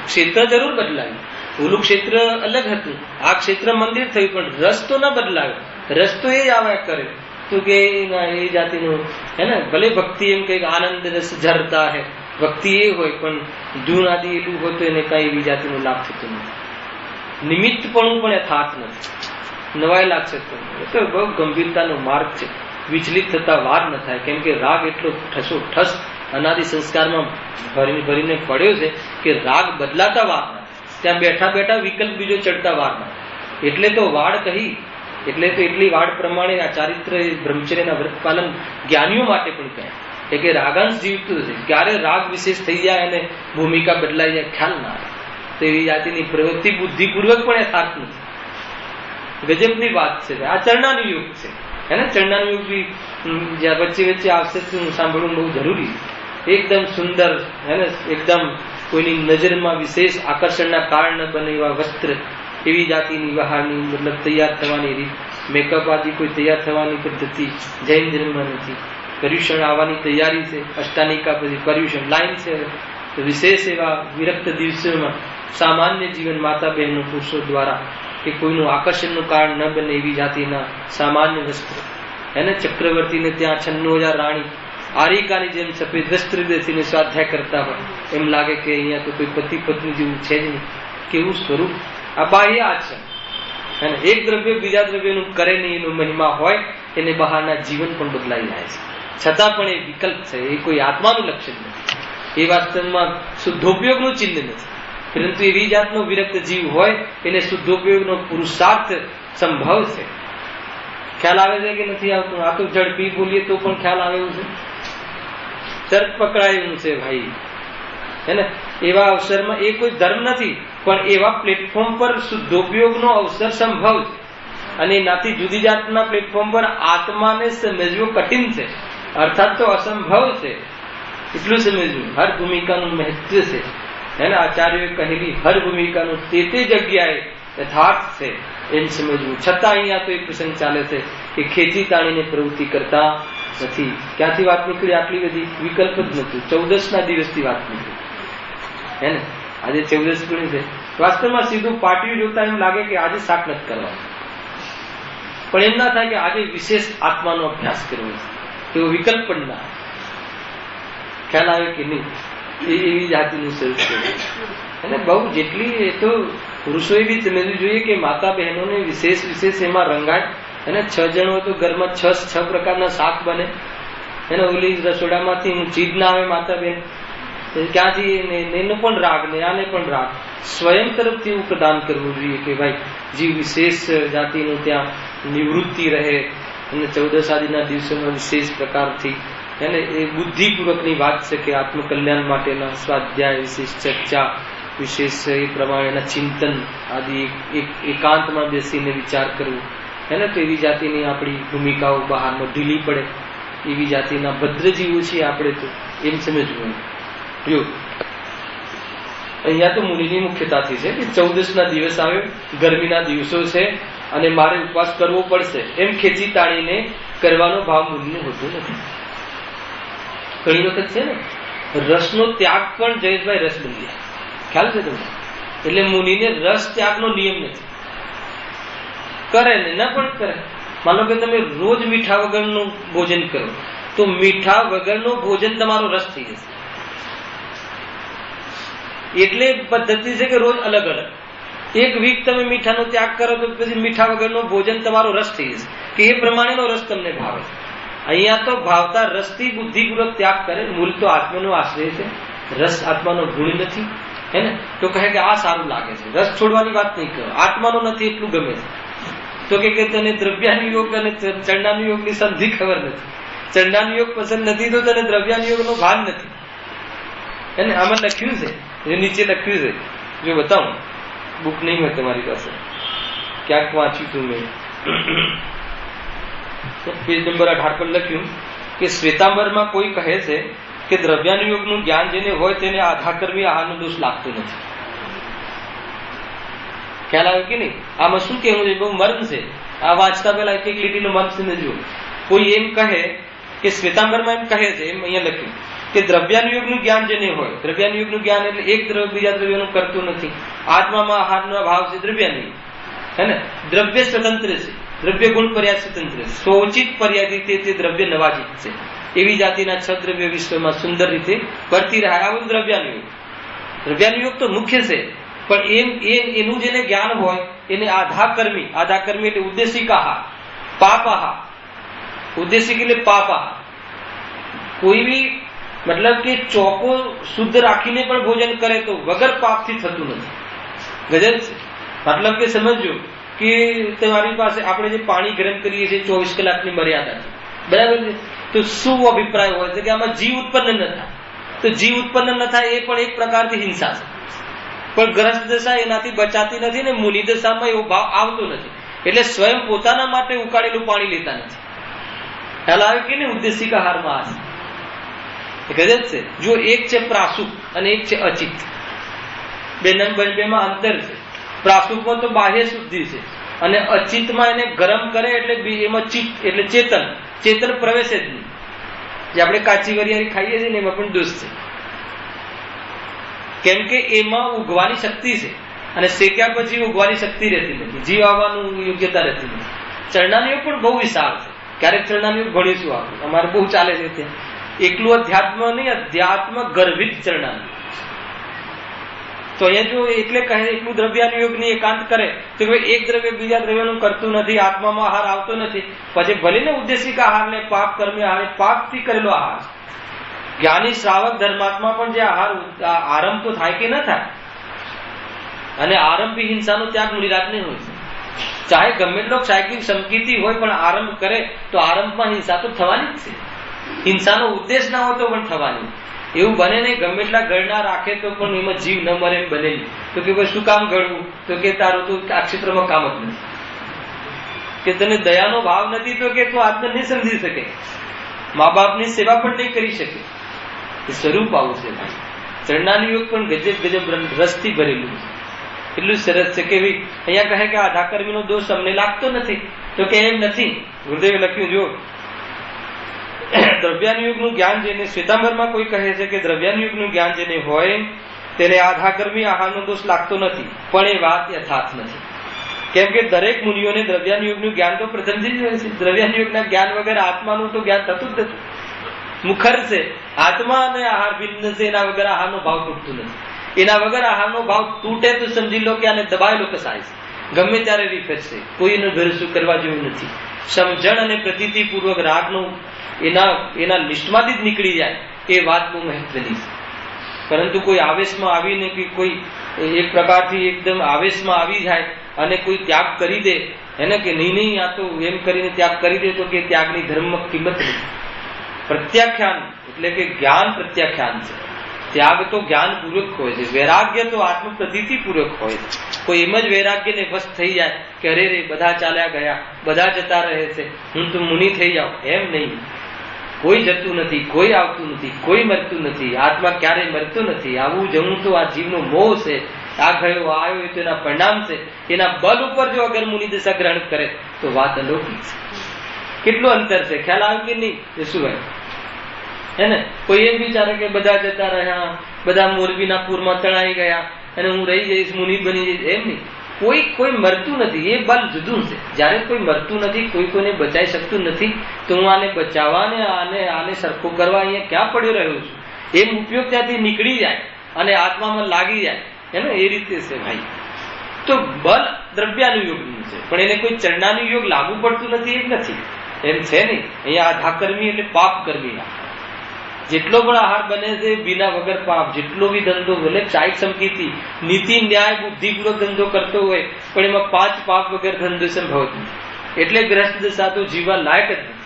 ક્ષેત્ર જરૂર બદલાયું, ઓલું ક્ષેત્ર અલગ હતું, આ ક્ષેત્ર મંદિર થયું, પણ રસ તો ના બદલાયો. રસ તો એ જ આવ્યા કરે. તો કે એ જાતિનું હે ને, ભલે ભક્તિ એમ કઈક આનંદ રસ ઝરતા હે, ભક્તિ એ હોય પણ ધૂન આદિ એટલું હોય તો એને કઈ એવી જાતિનો લાભ થતો નથી. નિમિત્તપણું પણ યથાર્થ નથી. નવાઈ લાગશે તો બહુ ગંભીરતાનો માર્ગ છે. વિચલિત થતા વાર ન થાય, કેમ કે રાગ એટલો ઠસ અનાદિ સંસ્કારમાં ભરીને પડ્યો છે કે રાગ બદલાતા વાર ના, ત્યાં બેઠા બેઠા વિકલ્પ બીજો ચડતા વાર ના. એટલે તો વાડ કહી, એટલે તો એટલી વાડ પ્રમાણે આ ચારિત્ર બ્રહ્મચર્યના વ્રત પાલન જ્ઞાનીઓ માટે પણ કહે કે રાગાંશ જીવતું છે. ક્યારે રાગ વિશેષ થઈ જાય અને ભૂમિકા બદલાઈ જાય ખ્યાલ ના આવે. તો એવી જાતિની પ્રવૃત્તિ બુદ્ધિપૂર્વક પણ યથાર્થ નથી. ગજબની વાત છે. આ ચરણાનો યુગ છે, હે ને? ચરણાનો યુગ બી જ્યાં વચ્ચે વચ્ચે આવશે સાંભળવું બહુ જરૂરી. એકદમ સુંદર, હે ને? એકદમ કોઈની નજરમાં વિશેષ આકર્ષણના કારણ બને એવા વસ્ત્ર, એવી જાતિની બહારની મતલબ તૈયાર થવાની રીત, મેકઅપ આદિ કોઈ તૈયાર થવાની પદ્ધતિ જૈન ધર્મમાં નથી. પર્યુષણ આવવાની તૈયારી છે, અષ્ટાનિકા પછી પર્યુષણ લાઈન છે. વિશેષ એવા વિરક્ત દિવસોમાં સામાન્ય જીવન માતા બહેનો પુરુષો દ્વારા કે કોઈનું આકર્ષણનું કારણ ન બને એવી જાતિના સામાન્ય વસ્ત્ર, એને ચક્રવર્તીને ત્યાં 96,000 રાણી આરિકાની જેમ સફેદ વસ્ત્ર બેસીને સ્વાધ્યાય કરતા હોય એમ લાગે કે અહીંયા તો કોઈ પતિ પત્ની જેવું છે જ નહીં. કેવું સ્વરૂપ! આ બાહ્ય આચરણ, અને એક દ્રવ્ય બીજા દ્રવ્યનું કરે નહીં એનો મહિમા હોય, એને બહારના જીવન પણ બદલાઈ જાય છે. છતાં પણ એ વિકલ્પ છે, એ કોઈ આત્માનું લક્ષણ નથી. એ વાસ્તવમાં શુદ્ધોપયોગનું ચિહ્ન નથી. પરંતુ એવી જાતનો વિરક્ત જીવ હોય એને શુદ્ધોપયોગનો પુરુષાર્થ સંભવ છે. ખ્યાલ આવે છે કે નથી આવતું? આ તો ઝડપી બોલીએ તો પણ ખ્યાલ આવે એવું છે. તર્ક પકડાયું છે ભાઈ, હે ને? એવા અવસરમાં એ કોઈ ધર્મ નથી, પણ એવા પ્લેટફોર્મ પર શુદ્ધોપયોગનો અવસર સંભવ છે. અને એનાથી જુદી જાતના પ્લેટફોર્મ પર આત્માને સમજવું કઠિન છે, અર્થાત તો અસંભવ છે. એટલું સમજવું. હર ભૂમિકાનું મહત્વ છે. હે ને આચાર્યોએ કહેલી હર ભૂમિકાનું તે જગ્યાએ યથાર્થ છે એમ સમજવું. છતાં અહીંયા તો એક પ્રસંગ ચાલે છે કે ખેંચી તાણીને પ્રવૃત્તિ કરતા નથી. ક્યાંથી વાત નીકળી આટલી બધી? વિકલ્પ જ નથી. 14 દિવસથી વાત નીકળી, હે ને? આજે 14 ગણી છે. વાસ્તવમાં સીધું પાટિયું જોતા એમ લાગે કે આજે શાક નથી કરવાનું, પણ એમ ના થાય કે આજે વિશેષ આત્માનો અભ્યાસ કરવો છે, એવો વિકલ્પ પણ ના. ખ્યાલ આવે કે નહીં? એવી જાતિનું સ્વરૂપ છે. અને બહુ જેટલી એ તો પુરુષોએ બી સમજવું જોઈએ કે માતા બહેનોને વિશેષ એમાં રંગાય. અને 6 જણ હોય તો ઘરમાં 6 પ્રકારના શાક બને. એને ઓલી રસોડામાંથી ચીજ ના આવે માતા બહેન ક્યાંથી? એનો પણ રાગ ને આને પણ રાગ. સ્વયં તરફથી એવું પ્રદાન કરવું જોઈએ કે ભાઈ જીવ વિશેષ જાતિનું ત્યાં નિવૃત્તિ રહે. અને 14 આદિના દિવસોમાં વિશેષ પ્રકારથી એને એ બુદ્ધિપૂર્વકની વાત છે કે આત્મકલ્યાણ માટેના સ્વાધ્યાય, વિશેષ ચર્ચા, વિશેષ એ પ્રમાણેના ચિંતન આદિ એકાંતમાં બેસીને વિચાર કરવો. હે ને? તો એવી જાતિની આપણી ભૂમિકાઓ બહારમાં ઢીલી પડે. એવી જાતિના ભદ્રજીવો છીએ આપણે, તો એમ સમજવું. જો અહીંયા તો મુનિની મુખ્યતાથી છે કે 14 દિવસ આવ્યો, ગરમીના દિવસો છે અને મારે ઉપવાસ કરવો પડશે એમ ખેંચી તાણીને કરવાનો ભાવ મુનિને હોતો નથી. ઘણી વખત છે ને રસનો ત્યાગ પણ જયેશભાઈ રસ બની ખ્યાલ છે તમને? એટલે મુનિને રસ ત્યાગનો નિયમ નથી. કરે ને ના પણ કરે. માનો કે તમે રોજ મીઠા વગરનું ભોજન કરો તો મીઠા વગરનું ભોજન તમારો રસ થઈ જશે. એટલે પદ્ધતિ છે કે રોજ અલગ અલગ. એક વીક તમે મીઠાનો ત્યાગ કરો તો પછી મીઠા વગરનું ભોજન તમારો રસ થઈ જશે, કે એ પ્રમાણેનો રસ તમને ભાવે. અહીંયા તો ભાવતા રસથી બુદ્ધિપૂર્વક ત્યાગ કરે. મૂળ તો આત્માનો આશ્રય છે, રસ આત્માનો ગુણ નથી, હે ને? તો કહે કે આ સારું લાગે છે, રસ છોડવાની વાત નહીં કરો. આત્માનો નથી એટલું ગમે છે. તો કે તને દ્રવ્યાનુયોગ અને ચંડાનુયોગની સંધિ ખબર નથી. ચંડાનુયોગ પસંદ નથી તો તને દ્રવ્યાનુયોગનો ભાન નથી. એને આમાં લખ્યું છે, નીચે લખ્યું છે, જો બતાવું. બુક નહીં હોય તમારી પાસે, ક્યાંક વાંચ્યું તું મેં. પેજ નંબર 18 પર લખ્યું કે શ્વેતાંબરમાં કોઈ કહે છે કે દ્રવ્યાનુયોગનું જ્ઞાન જેને હોય તેને આધાકર્મી આહારનો દોષ લાગતો નથી. ખ્યાલ આવે કે નહીં? આમાં શું કહેવું છે? બહુ મર્મ છે. આ વાંચતા પહેલા એક લીટીનો મર્મ સમજજો. કોઈ એમ કહે કે શ્વેતાંબરમાં એમ કહે છે, એમ અહીંયા લખ્યું કે દ્રવ્યાનુયોગનું જ્ઞાન જેને હોય, દ્રવ્યાનુયોગનું જ્ઞાન એટલે એક દ્રવ્ય બીજા દ્રવ્યનું કરતું નથી. આત્મામાં આહારનો ભાવ છે દ્રવ્યાનુયોગ, હે ને? દ્રવ્ય સ્વતંત્ર છે, દ્રવ્ય ગુણ પર્યાય સ્વતંત્ર, સોચિત પર્યાયથી તે દ્રવ્ય નવાજિત છે. એવી જાતિના 6 દ્રવ્ય વિશ્વમાં સુંદર રીતે વર્તી રહ્યા. આ બધું દ્રવ્યાનુયોગ. દ્રવ્યાનુયોગ તો મુખ્ય છે, પણ એનું જેને જ્ઞાન હોય એને આધાકર્મી એટલે ઉદ્દેશિક આહાર, પાપ આહાર. ઉદ્દેશિક એટલે પાપ આહાર. કોઈ બી મતલબ કે ચોખ્ખો શુદ્ધ રાખીને પણ ભોજન કરે તો વગર પાપથી થતું નથી. ગજબ છે. મતલબ કે સમજો કે તમારી પાસે આપણે જે પાણી ગરમ કરીએ છીએ 24 કલાકની મર્યાદા છે, બરાબર છે? તો શું અભિપ્રાય હોય છે કે આમાં જીવ ઉત્પન્ન ન થાય. તો જીવ ઉત્પન્ન ન થાય એ પણ એક પ્રકારથી હિંસા છે. પણ ગ્રસ્ત દશા એનાથી બચાતી નથી ને મુનિ દશામાં એવો ભાવ આવતો નથી. એટલે સ્વયં પોતાના માટે ઉકાળેલું પાણી લેતા નથી. ખ્યાલ આવે કે નહીં? ઉદ્દેશિક આહારમાં આ ગજબ છે. જો એક છે પ્રાસુક અને એક છે અચિત, બેમાં અંતર છે. પ્રાસુકમાં તો બાહ્ય શુદ્ધિ છે અને અચિતમાં એને ગરમ કરે એટલે એમાં ચિત્ત એટલે ચેતન પ્રવેશે જ નહીં. જે આપણે કાચી વરિયાળી ખાઈએ છીએ ને એમાં પણ દોષ છે, કેમ કે એમાં ઉગવાની શક્તિ છે અને શેક્યા પછી ઉગવાની શક્તિ રહેતી નથી, જીવ આવવાનું યોગ્યતા રહેતી નથી. ચરણાનુયોગ પણ બહુ વિશાળ છે. ક્યારેક ચરણાનુયોગ ભણીશું આપણે, અમારે બહુ ચાલે છે ત્યાં. એકલું અધ્યાત્મ નહીં, અધ્યાત્મ ગર્ભિત ચરણાનુયોગ. તો અહીંયા જો એટલે કહે એટલું દ્રવ્યાનુયોગની એકાંત કરે તો એક દ્રવ્ય બીજા દ્રવ્યનું કરતું નથી, આત્મામાં આહાર આવતો નથી. પછી ભલે ને ઉદ્દેશિક આહાર ને પાપ કર્મી આહાર, પાપથી કરેલો આહાર. જ્ઞાની શ્રાવક ધર્માત્મા પણ જે આહાર આરંભ તો થાય કે ન થાય, અને આરંભી હિંસાનો ત્યાગ મુનિરાજને હોય છે. ચાહે ગમે એટલો સાયકિક સંકિતિ હોય પણ આરંભ કરે તો આરંભમાં હિંસા તો થવાની જ છે. હિંસાનો ઉદ્દેશ ના હોય તો પણ થવાની. એવું બને નહીં ગમે એટલા ગળના રાખે તો પણ એમાં જીવ ન મરે એમ બને નહીં. તો કે ભાઈ શું કામ ગળવું? તો કે તારું તો આ ક્ષેત્રમાં કામ જ નથી, કે તને દયાનો ભાવ નથી તો કે તું આત્મ નહીં સમજી શકે, મા બાપની સેવા પણ નહીં કરી શકે. એ સ્વરૂપ આવું છે. ચરણાનું યોગ પણ ગજબ રસથી ભરેલું છે. એટલું સરસ છે કે ભાઈ અહીંયા કહે કે આધાકર્મીનો દોષ અમને લાગતો નથી, તો કે એમ નથી. ગુરુદેવે લખ્યું જો દ્રવ્યાનુયોગનું જ્ઞાન જેને, શ્વેતાંબરમાં કોઈ કહે છે કે દ્રવ્યાનુયોગનું જ્ઞાન જેને હોય તેને આધાકર્મી આહારનો દોષ લાગતો નથી, પણ એ વાત યથાર્થ નથી. કેમ કે દરેક મુનિઓને દ્રવ્યાનુયોગનું જ્ઞાન તો પ્રથમથી જ હોય છે. દ્રવ્યાનુયોગના જ્ઞાન વગર આત્માનું તો જ્ઞાન થતું જ નથી. મુખર છે, આત્મા અને આહાર ભિન્ન છે, એના વગર આહારનો ભાવ તૂટતું નથી. એના વગર આહારનો ભાવ તૂટે તો સમજી લો કે આને દબાયેલો કસાય છે, ગમે ત્યારે રીફેરશે, કોઈ એનું ઘર શું કરવા જેવું નથી. સમજણ અને પ્રતીતિ પૂર્વક રાગનું એના લિસ્ટમાંથી જ નીકળી જાય એ વાત બહુ મહત્વની છે. પરંતુ કોઈ આવેશમાં આવીને કે કોઈ એક પ્રકારથી એકદમ આવેશમાં આવી જાય અને કોઈ ત્યાગ કરી દે એને કે નહીં આ તો એમ કરીને ત્યાગ કરી દે તો કે ત્યાગની ધર્મ કિંમત નથી. પ્રત્યાખ્યાન એટલે કે જ્ઞાન પ્રત્યાખ્યાન છે. ત્યાગ તો જ્ઞાન પૂર્વક હોય છે, વૈરાગ્ય તો આત્મ પ્રતીતિ પૂર્વક હોય છે. કોઈ એમ જ વૈરાગ્યને વશ થઈ જાય કે અરે રે બધા ચાલ્યા ગયા, બધા જતા રહે છે, હું તો મુનિ થઈ જાઉં, એમ નહીં. કોઈ જતું નથી, કોઈ આવતું નથી, કોઈ મરતું નથી. આત્મા ક્યારેય મરતું નથી. આવું જવું તો આ જીવનો મોહ છે. આ ગયો આવ્યો એ તો એના પરિણામ છે. એના બલ ઉપર જો અગર મુનિ દશા ગ્રહણ કરે તો વાત અલૌકિક છે. કેટલું અંતર છે, ખ્યાલ આવે કે નહીં? યશુભાઈ હે ને? કોઈ એમ વિચારે કે બધા જતા રહ્યા, બધા મોરબીના પૂરમાં તણાઈ ગયા અને હું રહી જઈશ, મુનિ બની જઈશ, એમ નહીં. કોઈ મરતું નથી, એ બલ જુદું છે. જયારે કોઈ મરતું નથી, કોઈ કોઈને બચાવી શકતું નથી, તો હું આને બચાવવાને આને સરખો કરવા અહીંયા ક્યાં પડ્યો રહ્યો છું, એમ ઉપયોગ ત્યાંથી નીકળી જાય અને આત્મામાં લાગી જાય, એને એ રીતે છે ભાઈ. તો બલ દ્રવ્યાનુયોગનું છે, પણ એને કોઈ ચરણાનું યોગ લાગુ પડતું નથી એમ નથી, એમ છે નહીં. અહીંયા આધાકર્મી એટલે પાપ કર્મી. જેટલો પણ આહાર બને છે વિના વગર પાપ, જેટલો બી ધંધો ભલે ચાય સમકીથી નીતિ ન્યાય બુદ્ધિપૂર્વક ધંધો કરતો હોય પણ એમાં 5 પાપ વગર ધંધો સંભવત નથી. એટલે ગ્રસ્ત દશા તો જીવવા લાયક જ નથી.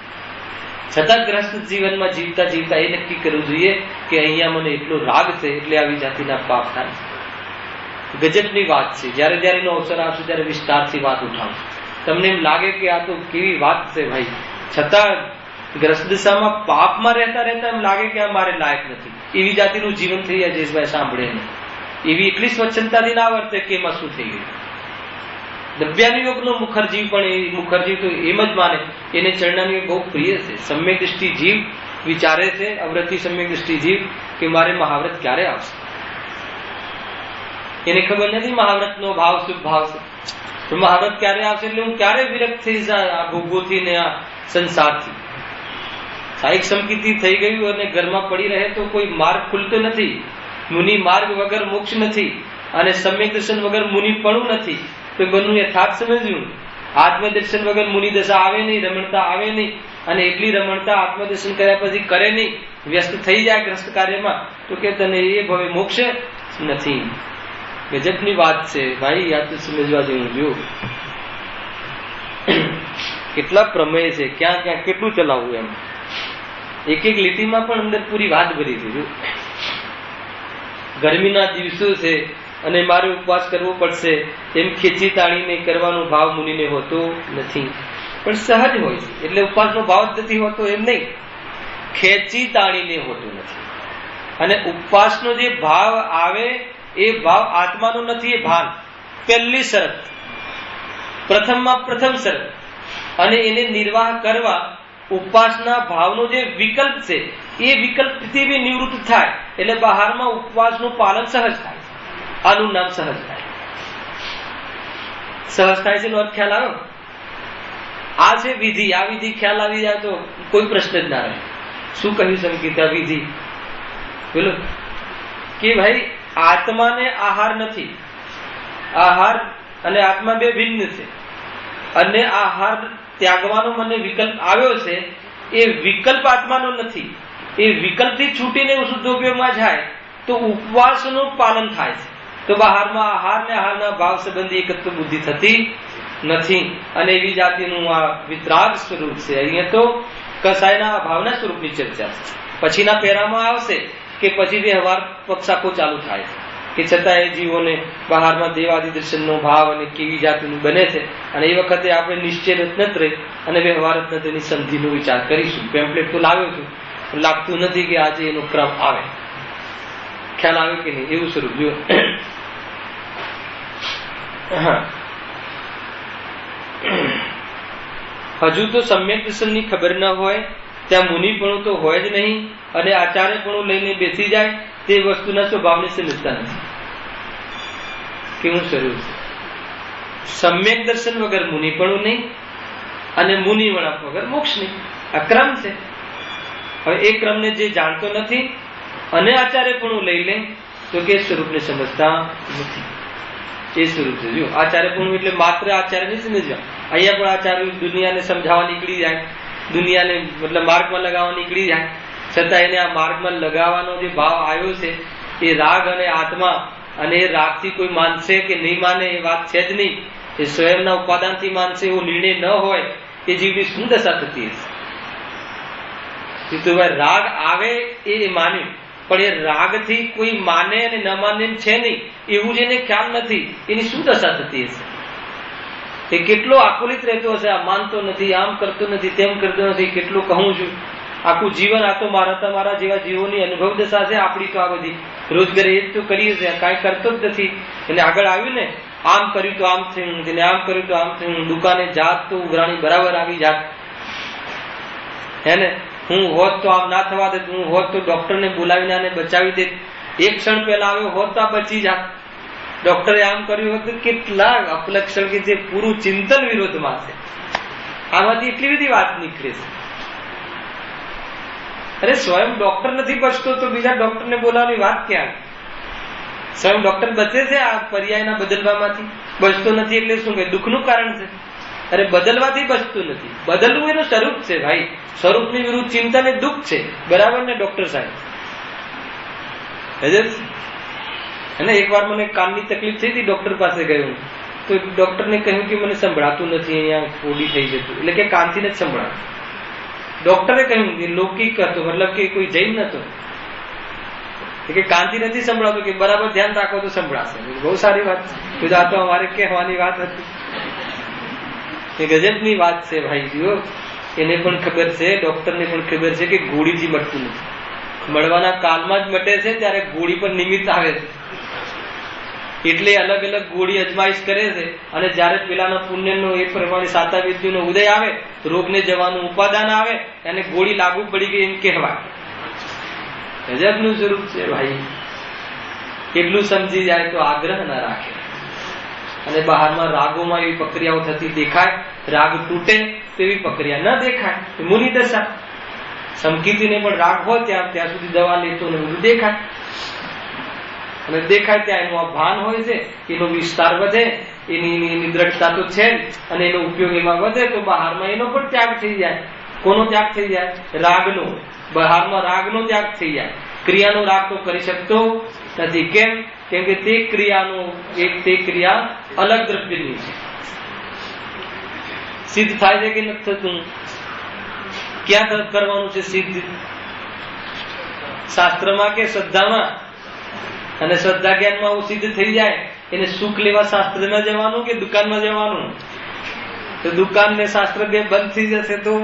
છતાં ગ્રસ્ત જીવનમાં જીવતા જીવતા એ નક્કી કરવું જોઈએ કે અહીંયા મને એટલો રાગ છે એટલે આવી જાતિના પાપ થાય છે. ગજબની વાત છે. જયારે જયારે એનો અવસર આવશે ત્યારે વિસ્તારથી વાત ઉઠાવશે. તમને એમ લાગે કે આ તો કેવી વાત છે ભાઈ, છતાં ગ્રસ્ત દિશામાં પાપમાં રહેતા રહેતા એમ લાગે કે આ મારે લાયક નથી. એવી જાતિનું જીવન થઈ જાય જયેશભાઈ સાંભળે ને. એવી એટલી સ્વચ્છતાથી ના વર્તે કે એમાં શું થઈ ગયું. દ્રવ્યાનુયોગનો મુખર્જી પણ એ મુખર્જી તો એમ જ માને, એને ચરણાનુયોગ બહુ પ્રિય છે. સમ્યક દૃષ્ટિ જીવ વિચારે છે, અવ્રતિ સમ્યક દૃષ્ટિ જીવ કે મારે મહાવ્રત ક્યારે આવશે. એને ખબર નથી મહાવ્રતનો ભાવ શુભ ભાવ છે. તો મહાવ્રત ક્યારે આવશે એટલે હું ક્યારે વિરક્ત થઈ જાય આ ભોગોથી ને આ સંસારથી. સાહિક સમકીતિ થઈ ગયું અને ઘરમાં પડી રહે તો કોઈ માર્ગ ખુલતો નથી. મુનિ માર્ગ વગર મોક્ષ નથી અને સમ્યક દર્શન વગર મુનિ પણ નથી. તો બનવું યથાર્થ સમજ્યું. આત્મદર્શન વગર મુનિ દશા આવે નહીં, રમણતા આવે નહીં. અને એટલી રમણતા આત્મદર્શન કર્યા પછી કરે નહીં, વ્યસ્ત થઈ જાય ગ્રસ્ત કાર્યમાં, તો કે તને એ ભવે મોક્ષ નથી. ગજબની વાત છે ભાઈ, યાદ તો સમજવા જેવું. જો કેટલા પ્રમેય છે, ક્યાં ક્યાં કેટલું ચલાવવું એમ. એક એક લીટીમાં પણ અંદર પૂરી વાત ભરી છે. જો ગરમીના દિવસો છે અને મારે ઉપવાસ કરવો પડશે એમ ખેંચી તાણીને કરવાનો ભાવ મુનિને હોતો નથી, પણ સહજ હોય છે. એટલે ઉપવાસનો ભાવ જ નથી હોતો એમ નહીં, ખેંચી તાણીને હોતો નથી. અને ઉપવાસનો જે ભાવ આવે એ ભાવ આત્માનો નથી, એ ભાન. પહેલી શરત, પ્રથમમાં પ્રથમ શરત. અને એને નિર્વાહ કરવા ઉપવાસના ભાવનો જે વિકલ્પ છે એ વિકલ્પથી બી નિવૃત્ત થાય એટલે બહારમાં ઉપવાસનું પાલન સહજ થાય. આનું નામ સહજ થાય. સહજ થાય છે એનો અર્થ ખ્યાલ આવ્યો? આ છે વિધિ. આ વિધિ ખ્યાલ આવી જાય તો કોઈ પ્રશ્ન જ ના રહે. શું કહ્યું સંકિતા વિધિ? બોલો કે ભાઈ આત્માને આહાર નથી. આહાર અને આત્મા બે ભિન્ન છે. અને આહાર ત્યાગવાનો મને વિકલ્પ આવ્યો છે, એ વિકલ્પ આત્માનો નથી. એ વિકલ્પથી છૂટીને શુદ્ધ ઉપયોગમાં જાય તો ઉપવાસનું પાલન થાય છે. તો બહારમાં આહાર ને આહારના ભાવ સંબંધી એકત્વ બુદ્ધિ થતી નથી. અને એવી જાતિનું આ વિતરાગ સ્વરૂપ છે. અહીંયા તો કસાયના ભાવના સ્વરૂપની ચર્ચા છે. પછીના પેરામાં આવશે કે પછી વ્યવહાર પક્ષાકો ચાલુ થાય છે કે છતાં એ જીવોને બહારમાં દેવાદિ દર્શનનો ભાવ અને કેવી જાતિનું બને છે. અને એ વખતે આપણે નિશ્ચય રત્નત્રય અને વ્યવહાર રત્નત્રયની સંધિનો વિચાર કરીશું. પેમ્પલેટ તો લાવ્યો છું, લાગતું નથી કે આજે એનો ક્રમ આવે. ખ્યાલ આવે કે નહીં? એવું સ્વરૂપ જો. હજુ તો સમ્યક દર્શનની ખબર ન હોય, ત્યાં મુનિપણું તો હોય જ નહીં, અને આચાર્યપણું લઈને બેસી જાય તે વસ્તુના સ્વભાવને સમજતા નથી. કેવું સ્વરૂપ છે? સમ્યક દર્શન વગર મુનિપણું નહીં, અને મુનિ વળાંક વગર મોક્ષ નહીં. આ ક્રમ છે. હવે એ ક્રમને જે જાણતો નથી અને આચાર્યપણું લઈ લે તો કે સ્વરૂપને સમજતા નથી. એ સ્વરૂપ છે. જો આચાર્યપણું એટલે માત્ર આચાર્યને સમજવા. અહીંયા પણ આચાર્ય દુનિયાને સમજાવવા નીકળી જાય, દુનિયાને મતલબ માર્ગમાં લગાવવા નીકળી જાય, છતાં એને આ માર્ગમાં લગાવવાનો જે ભાવ આવ્યો છે એ રાગ અને આત્મા, અને એ રાગથી કોઈ માનશે કે નહીં માને એ વાત છે જ નહીં. એ સ્વયંના ઉપાદાનથી માનશે એવો નિર્ણય ન હોય એ જીવની શું દશા થતી હશે? જીતુભાઈ, રાગ આવે એ માન્યું, પણ એ રાગથી કોઈ માને અને ન માને છે નહીં એવું જેને ખ્યાલ નથી એની શું દશા થતી હશે? એ કેટલો આકુલિત રહેતો હશે. આ માનતો નથી, આમ કરતો નથી, તેમ કરતો નથી, કેટલું કહું છું. આખું જીવન આ તો તમારા જેવા જીવોની અનુભવ દશા છે. આપણી તો આ બધી રોજગાર એ જ તો કરીએ છીએ, કાંઈ કરતો જ નથી. એને આગળ આવ્યું ને, આમ કર્યું તો આમ થયું નથી, આમ કર્યું તો આમ થયું. દુકાને જાત તો ઉઘરાણી બરાબર આવી જાત. હે ને, હું હોત તો આમ ના થવા દે, હું હોત તો ડોક્ટરને બોલાવીને આને બચાવી દે. એક ક્ષણ પહેલા આવ્યો હોત તો આ બચી જાત. ડોક્ટરે આમ કર્યું હતું. કેટલા અપલક્ષણ કે જે પૂરું ચિંતન વિરોધમાં છે. આમાંથી એટલી બધી વાત નીકળે છે. અરે સ્વયં ડોક્ટર નથી બચતો તો બીજા ડોક્ટરને બોલાવવાની વાત ક્યાં? સ્વયં ડોક્ટર બચે છે આ પર્યાયના બદલવામાંથી? બચતો નથી એટલે શું કે દુઃખનું કારણ છે? અરે બદલવાથી બચતું નથી. બદલવું એનું સ્વરૂપ છે ભાઈ. સ્વરૂપની વિરુદ્ધ ચિંતન એ દુઃખ છે. બરાબર ને ડોક્ટર સાહેબ? અને એકવાર મને કાનની તકલીફ થઈ હતી, ડોક્ટર પાસે ગયો તો ડોક્ટરને કહ્યું કે મને સંભળાતું નથી, અહીંયા ફોડી થઈ જતું, એટલે કે કાનથી નથી સંભળાતું. ડોક્ટરે કહ્યું કે લૌકિક હતો, મતલબ કે કોઈ જૈન નતો, કે કાનથી નથી સંભળાતું, કે બરાબર ધ્યાન રાખો તો સંભળાશે. બહુ સારી વાત છે. આ તો અમારે કહેવાની વાત હતી. એ ગજબની વાત છે ભાઈ જીઓ. એને પણ ખબર છે, ડોક્ટરને પણ ખબર છે કે ગોળીથી મટતું નથી. મળવાના કાલમાં જ મટે છે, ત્યારે ગોળી પર નિમિત્ત આવે છે. એટલે અલગ અલગ ગોળી અજમાઈશ કરે છે, અને જયારે પેલાના પુણ્યનો એ પ્રમાણે સાતા વિદ્યુનો ઉદય આવે, રોગને જવાનું ઉપાદાન આવે, અને ગોળી લાગુ પડી ગઈ એમ કહેવાય. ગજબનું સ્વરૂપ છે ભાઈ. એટલું સમજી જાય તો આગ્રહ ના રાખે. અને બહારમાં રાગોમાં એવી પ્રક્રિયાઓ થતી દેખાય, રાગ તૂટે તો એવી પ્રક્રિયા ન દેખાય. મુનિ દશા. સમકીતીને પણ રાગ હોય ત્યાં સુધી દવા લેતો ને બધું દેખાય, અને દેખાય ત્યાં એનું આ ભાન હોય છે, એનો વિસ્તાર વધે, એની દ્રઢતા તો છે જ, અને એનો ઉપયોગ એમાં વધે તો બહારમાં એનો પણ ત્યાગ થઈ જાય. કોનો ત્યાગ થઈ જાય? રાગનો. બહારમાં રાગનો ત્યાગ થઈ જાય. ક્રિયાનો રાગ તો કરી શકતો નથી. કેમ? કેમ કે તે ક્રિયા અલગ દ્રવ્યની છે. સિદ્ધ થાય છે કે નથી થતું? ક્યાં કરવાનું છે સિદ્ધ? શાસ્ત્રમાં કે શ્રદ્ધામાં? અને શ્રદ્ધા જ્ઞાનમાં આવું સિદ્ધ થઈ જાય એને સુખ લેવા શાસ્ત્ર ન જવાનું કે દુકાનમાં જવાનું? તો દુકાન ને શાસ્ત્ર બે બંધ થઈ જશે તો?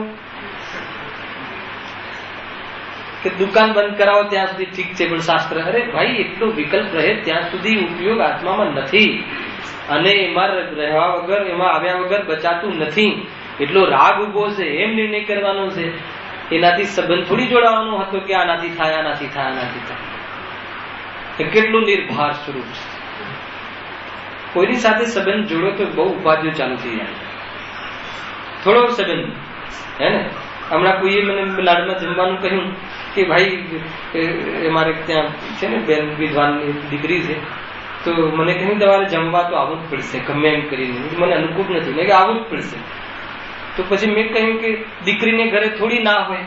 કે દુકાન બંધ કરાવો ત્યાં સુધી ઠીક છે, પણ શાસ્ત્ર, અરે ભાઈ એટલો વિકલ્પ રહે ત્યાં સુધી ઉપયોગ આત્મામાં નથી, અને એમાં રહેવા વગર, એમાં આવ્યા વગર બચાતું નથી. એટલો રાગ ઉભો છે એમ નિર્ણય કરવાનો છે. એનાથી સંબંધ થોડી જોડાવાનો હતો કે આનાથી થાય, આનાથી થાય, આનાથી થાય. કેટલું નિર્ભાર સ્વરૂપ છે. કોઈની સાથે સંબંધ જોડો તો બહુ ઉપાધિઓ ચાલુ થઈ જાય. થોડો સંબંધ, હે ને? હમણાં કોઈએ મને લાડમાં જમવાનું કહ્યું કે ભાઈ અમારે ત્યાં છે ને બેન વિદ્વાનની દીકરી છે, તો મને કહ્યું તમારે જમવા તો આવવું જ પડશે ગમે એમ કરીને. મને અનુકૂળ નથી, મેં કે આવવું જ પડશે. તો પછી મેં કહ્યું કે દીકરીને ઘરે થોડી ના હોય.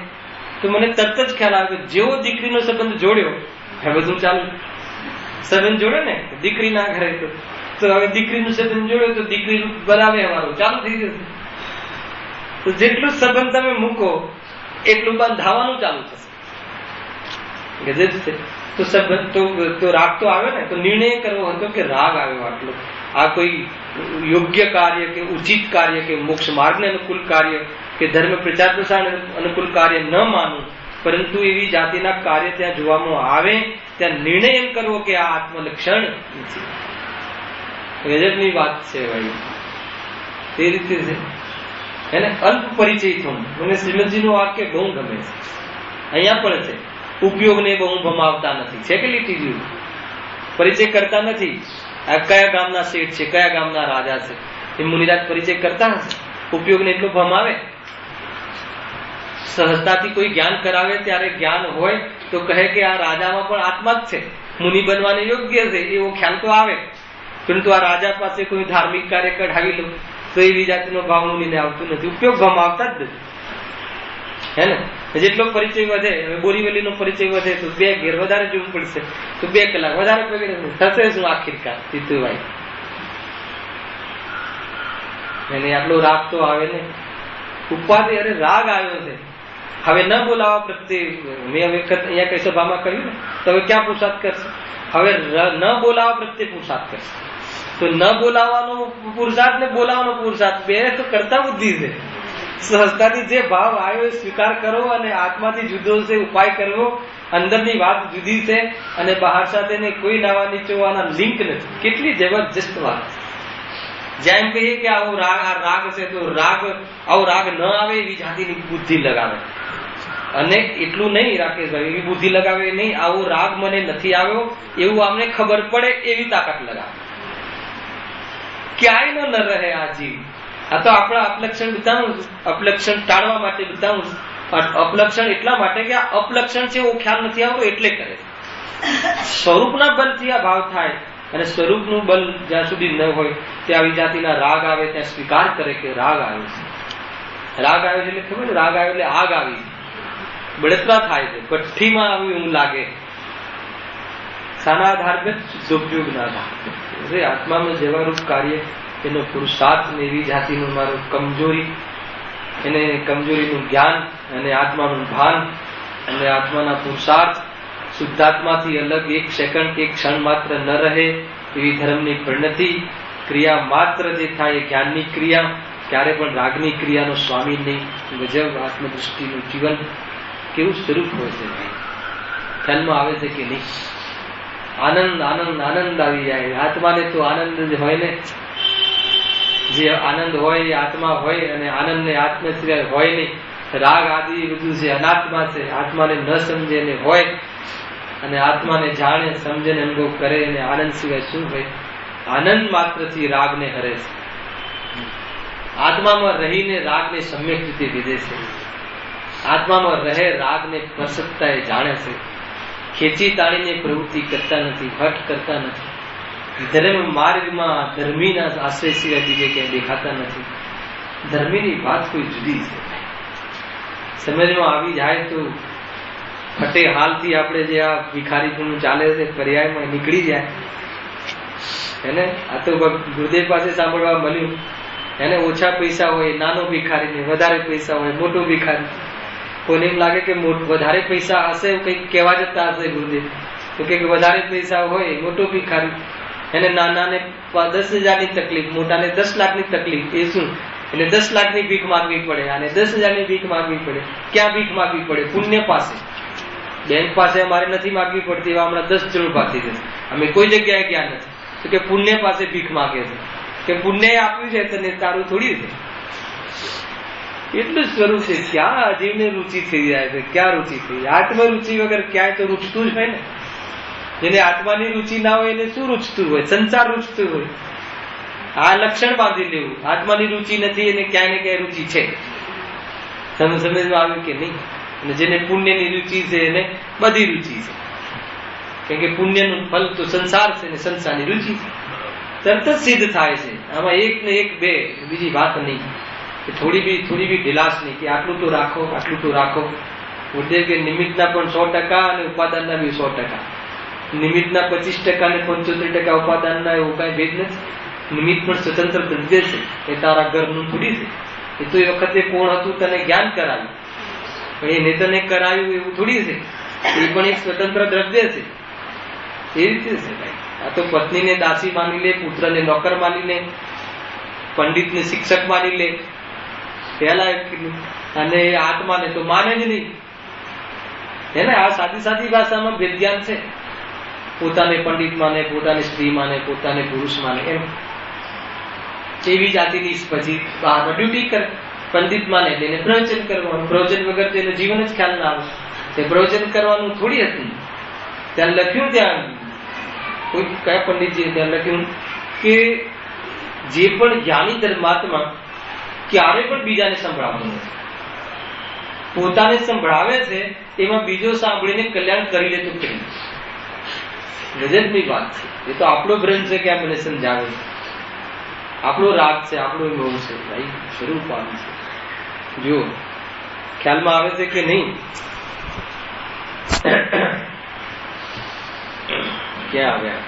તો મને તરત જ ખ્યાલ આવે કે જેવો દીકરીનો સંબંધ જોડ્યો હવે બધું ચાલુ. સંબંધ જોડે ને દીકરીના ઘરે, તો હવે દીકરીનું સંબંધ જોડ્યો તો દીકરી બરાબર અમારું ચાલુ થઈ જશે. તો જેટલું સંબંધ તમે મૂકો એટલું બંધાવાનું ચાલુ થશે. ગજબ છે. તો સંબંધ તો રાગ તો આવે ને, તો નિર્ણય કરવો હતો કે રાગ આવ્યો આટલો, આ કોઈ યોગ્ય કાર્ય કે ઉચિત કાર્ય કે મોક્ષ માર્ગને અનુકૂળ કાર્ય કે ધર્મ પ્રચાર પ્રસાર અનુકૂળ કાર્ય ન માનવું, પરંતુ એવી જાતિના કાર્ય ત્યાં જોવામાં આવે ત્યાં નિર્ણય એમ કરવો કે આ આત્મલક્ષણ નથી. ગજબની વાત છે ભાઈ. તે રીતે છે એને અલ્પ પરિચય થવું. મને શ્રીમદજીનું વાક્ય બહુ ગમે છે. અહીંયા પણ છે, ઉપયોગને બહુ ભમાવતા નથી. છે કે લીટી જેવું પરિચય કરતા નથી. આ કયા ગામના શેઠ છે, કયા ગામના રાજા છે, એ મુનિરાજ પરિચય કરતા નથી. ઉપયોગને એટલો ભમાવે. સહજતાથી કોઈ જ્ઞાન કરાવે ત્યારે જ્ઞાન હોય તો કહે કે આ રાજામાં પણ આત્મા જ છે, મુનિ બનવાને યોગ્ય છે, એવો ખ્યાલ તો આવે. પરંતુ આ રાજા પાસે કોઈ ધાર્મિક કાર્ય કઢાવી લો તો એવી જાતિનો ભાવ મુનિને આવતું નથી. ઉપયોગ ભમાવતા જ નથી. હે ને? જેટલો પરિચય વધે, બોરીવલીનો પરિચય વધે તો 2 ઘેર વધારે જોવું પડશે, તો 2 કલાક વધારે પકડે થશે શું આખીરકાર? જીતુભાઈ એને આટલો રાગ તો આવે ને. ઉપાધિ, અરે રાગ આવ્યો છે, હવે ન બોલાવા પ્રત્યે. મેં હવે અહીંયા કઈ સભામાં કહ્યું ને, તો હવે ક્યાં પુરુષાર્થ કરશે? હવે ન બોલાવા પ્રત્યે પુરુષાર્થ કરશે. તો ન બોલાવાનો પુરુષાર્થ ને બોલાવાનો પુરુષાર્થ બે તો કરતા બુદ્ધિ છે. સહજતાથી જે ભાવ આવ્યો એ સ્વીકાર કરો અને આત્માથી જુદો છે ઉપાય કરવો. અંદરની વાત જુદી છે અને બહાર સાથે કોઈ નાવા નીચોવાના લિંક નથી. કેટલી જબરજસ્ત વાત. જ્યાં એમ કહીએ કે આવો રાગ છે તો આવો રાગ ન આવે એવી જાતિની બુદ્ધિ લગાવે. અને એટલું નહીં રાકેશભાઈ, એવી બુદ્ધિ લગાવે નહીં, આવો રાગ મને નથી આવ્યો એવું આમને ખબર પડે એવી તાકાત લગાવે. ક્યાંય ન રહે આ જીવ. આ તો આપણા અપલક્ષણ બતાવું, અપલક્ષણ ટાળવા માટે બતાવું. અપલક્ષણ એટલા માટે કે આ અપલક્ષણ છે એવો ખ્યાલ નથી આવતો એટલે કરે. સ્વરૂપના બલથી આ ભાવ થાય અને સ્વરૂપનું બલ જ્યાં સુધી ન હોય ત્યાં આવી જાતિના રાગ આવે ત્યાં સ્વીકાર કરે કે રાગ આવ્યો છે. રાગ આવ્યો છે એટલે ખબર ને, રાગ આવ્યો એટલે આગ આવી, બળતરા થાય છે, ભઠ્ઠીમાં આવ્યું એવું લાગે. શાના આધાર પર? શુદ્ધોપયોગના આધાર. આત્મામાં જેવા રૂપ કાર્ય એનો પુરુષાર્થ ને એવી જાતિનું મારું કમજોરી, એને કમજોરીનું જ્ઞાન અને આત્માનું ભાન અને આત્માના પુરુષાર્થ શુદ્ધાત્માથી અલગ 1 સેકન્ડ કે 1 ક્ષણ માત્ર ન રહે એવી ધર્મની પરિણતિ ક્રિયા માત્ર જે થાય એ જ્ઞાનની ક્રિયા, ક્યારે પણ રાગની ક્રિયાનો સ્વામી નહીં. ગજબ આત્મદૃષ્ટિનું જીવન કેવું સ્વરૂપ હોય છે, ખ્યાલમાં આવે છે કે નહીં? આનંદ આનંદ આનંદ આવી જાય. આત્માને તો આનંદ જ હોય ને. જે આનંદ હોય એ આત્મા હોય અને આનંદ ને આત્મ સિવાય હોય નહીં. રાગ આદિ બધું છે અનાત્મા છે. આત્માને ન સમજે ને હોય અને આત્માને જાણે સમજે ને અનુભવ કરે અને આનંદ સિવાય શું હોય? આનંદ માત્રથી રાગને હરે છે. આત્મામાં રહીને રાગને સમ્યક રીતે વિધે છે. આત્મામાં રહે રાગને પ્રસક્તા એ જાણે છે. ખેંચી તાણીને પ્રવૃત્તિ કરતા નથી, હઠ કરતા નથી. ધર્મ માર્ગમાં ધર્મીના આશ્રય સિવાય બીજે ક્યાંય દેખાતા નથી. ધર્મીની વાત કોઈ જુદી છે. સમજમાં આવી જાય તો ફટે હાલથી આપણે જે આ ભિખારીપણું ચાલે છે પર્યાયમાં નીકળી જાય. એને આ તો ગુરુદેવ પાસે સાંભળવા મળ્યું, એને ઓછા પૈસા હોય નાનો ભિખારી ને વધારે પૈસા હોય મોટો ભિખારી. કોઈને એમ લાગે કે વધારે પૈસા હશે કંઈક કહેવા જતા હશે ગુરુદેવ, તો કે વધારે પૈસા હોય મોટો ભિખારી, એને નાનાને 10,000ની તકલીફ, મોટાને 10 લાખની તકલીફ. એ શું? એને 10 લાખની ભીખ માંગવી પડે અને 10,000ની ભીખ માંગવી પડે. ક્યાં ભીખ માંગવી પડે? પુણ્ય પાસે. બેંક પાસે અમારે નથી માંગવી પડતી, એવા હમણાં 10 જરૂર પાછી જશે. અમે કોઈ જગ્યાએ ગયા નથી તો કે પુણ્ય પાસે ભીખ માંગે છે કે પુણ્ય આપ્યું છે તને, તારું થોડી છે. એટલું સ્વરૂપ છે. ક્યાં અજીવને રુચિ થઈ જાય છે? ક્યાં રુચિ થઈ? આત્મરુચિ વગર ક્યાંય તો રૂચતું જ હોય ને. જેને આત્માની રુચિ ના હોય એને શું રૂચતું હોય? સંસાર રૂચતું હોય. આ લક્ષણ બાંધી લેવું. આત્માની રુચિ નથી એને ક્યાંય ને ક્યાંય રુચિ છે. સમજમાં આવ્યું કે નહીં? અને જેને પુણ્યની રુચિ છે એને બધી રુચિ છે. કેમ કે પુણ્યનું ફલ તો સંસાર છે ને સંસારની રુચિ છે. તરત જ સિદ્ધ થાય છે. આમાં 1 ને 1 2 બીજી વાત નહીં. થોડી બી ઢીલાશ નહીં કે આટલું તો રાખો, આટલું તો રાખો. ગુરુદેવ કે નિમિત્તના પણ 100% અને ઉપાદાનના બી 100%. નિમિત્તના 25% અને 75% ઉપાદાનના એવું કઈ ભેદ નથી. નિમિત્ત પણ સ્વતંત્ર દ્રવ્ય છે. એ તારા ઘરનું થોડી છે. એ તો એ વખતે કોણ હતું તને જ્ઞાન કરાવ્યું, પણ એને તને કરાવ્યું એવું થોડી છે. એ પણ એક સ્વતંત્ર દ્રવ્ય છે. એ રીતે છે ભાઈ. આ તો પત્નીને દાસી માની લે, પુત્રને નોકર માની લે, પંડિતને શિક્ષક માની લે પહેલા, અને આત્માને તો માને જ નહીં. એને આ સાદી સાદી ભાષામાં ભેદ જ્ઞાન છે. પોતાને પંડિત માને, પોતાની સ્ત્રી માને, પોતાને પુરુષ માને, એમ એવી જાતિની પછી બહારમાં ડ્યુટી કરે. પંડિત માને એટલે એને પ્રવચન કરવાનું, પ્રવચન વગર તેનું જીવન જ ખ્યાલ ના આવે. તે પ્રવચન કરવાનું થોડી હતું. ત્યાં લખ્યું, ત્યાં કોઈ કયા પંડિતજી ત્યાં લખ્યું કે જે પણ જ્ઞાની ધર્માત્મા ક્યારે પણ બીજાને સંભળાવતો નથી, પોતાને સંભળાવે છે એમાં બીજો સાંભળીને કલ્યાણ કરી લે તો કરી. ગજબની વાત છે. એ તો આપણો ભ્રમ છે કે આ મને સમજાવે છે, આપણો રાગ છે, આપણો મોહ છે. ભાઈ સ્વરૂપ આવી છે. જો ખ્યાલમાં આવે છે કે નહીં? ક્યાં આવ્યા?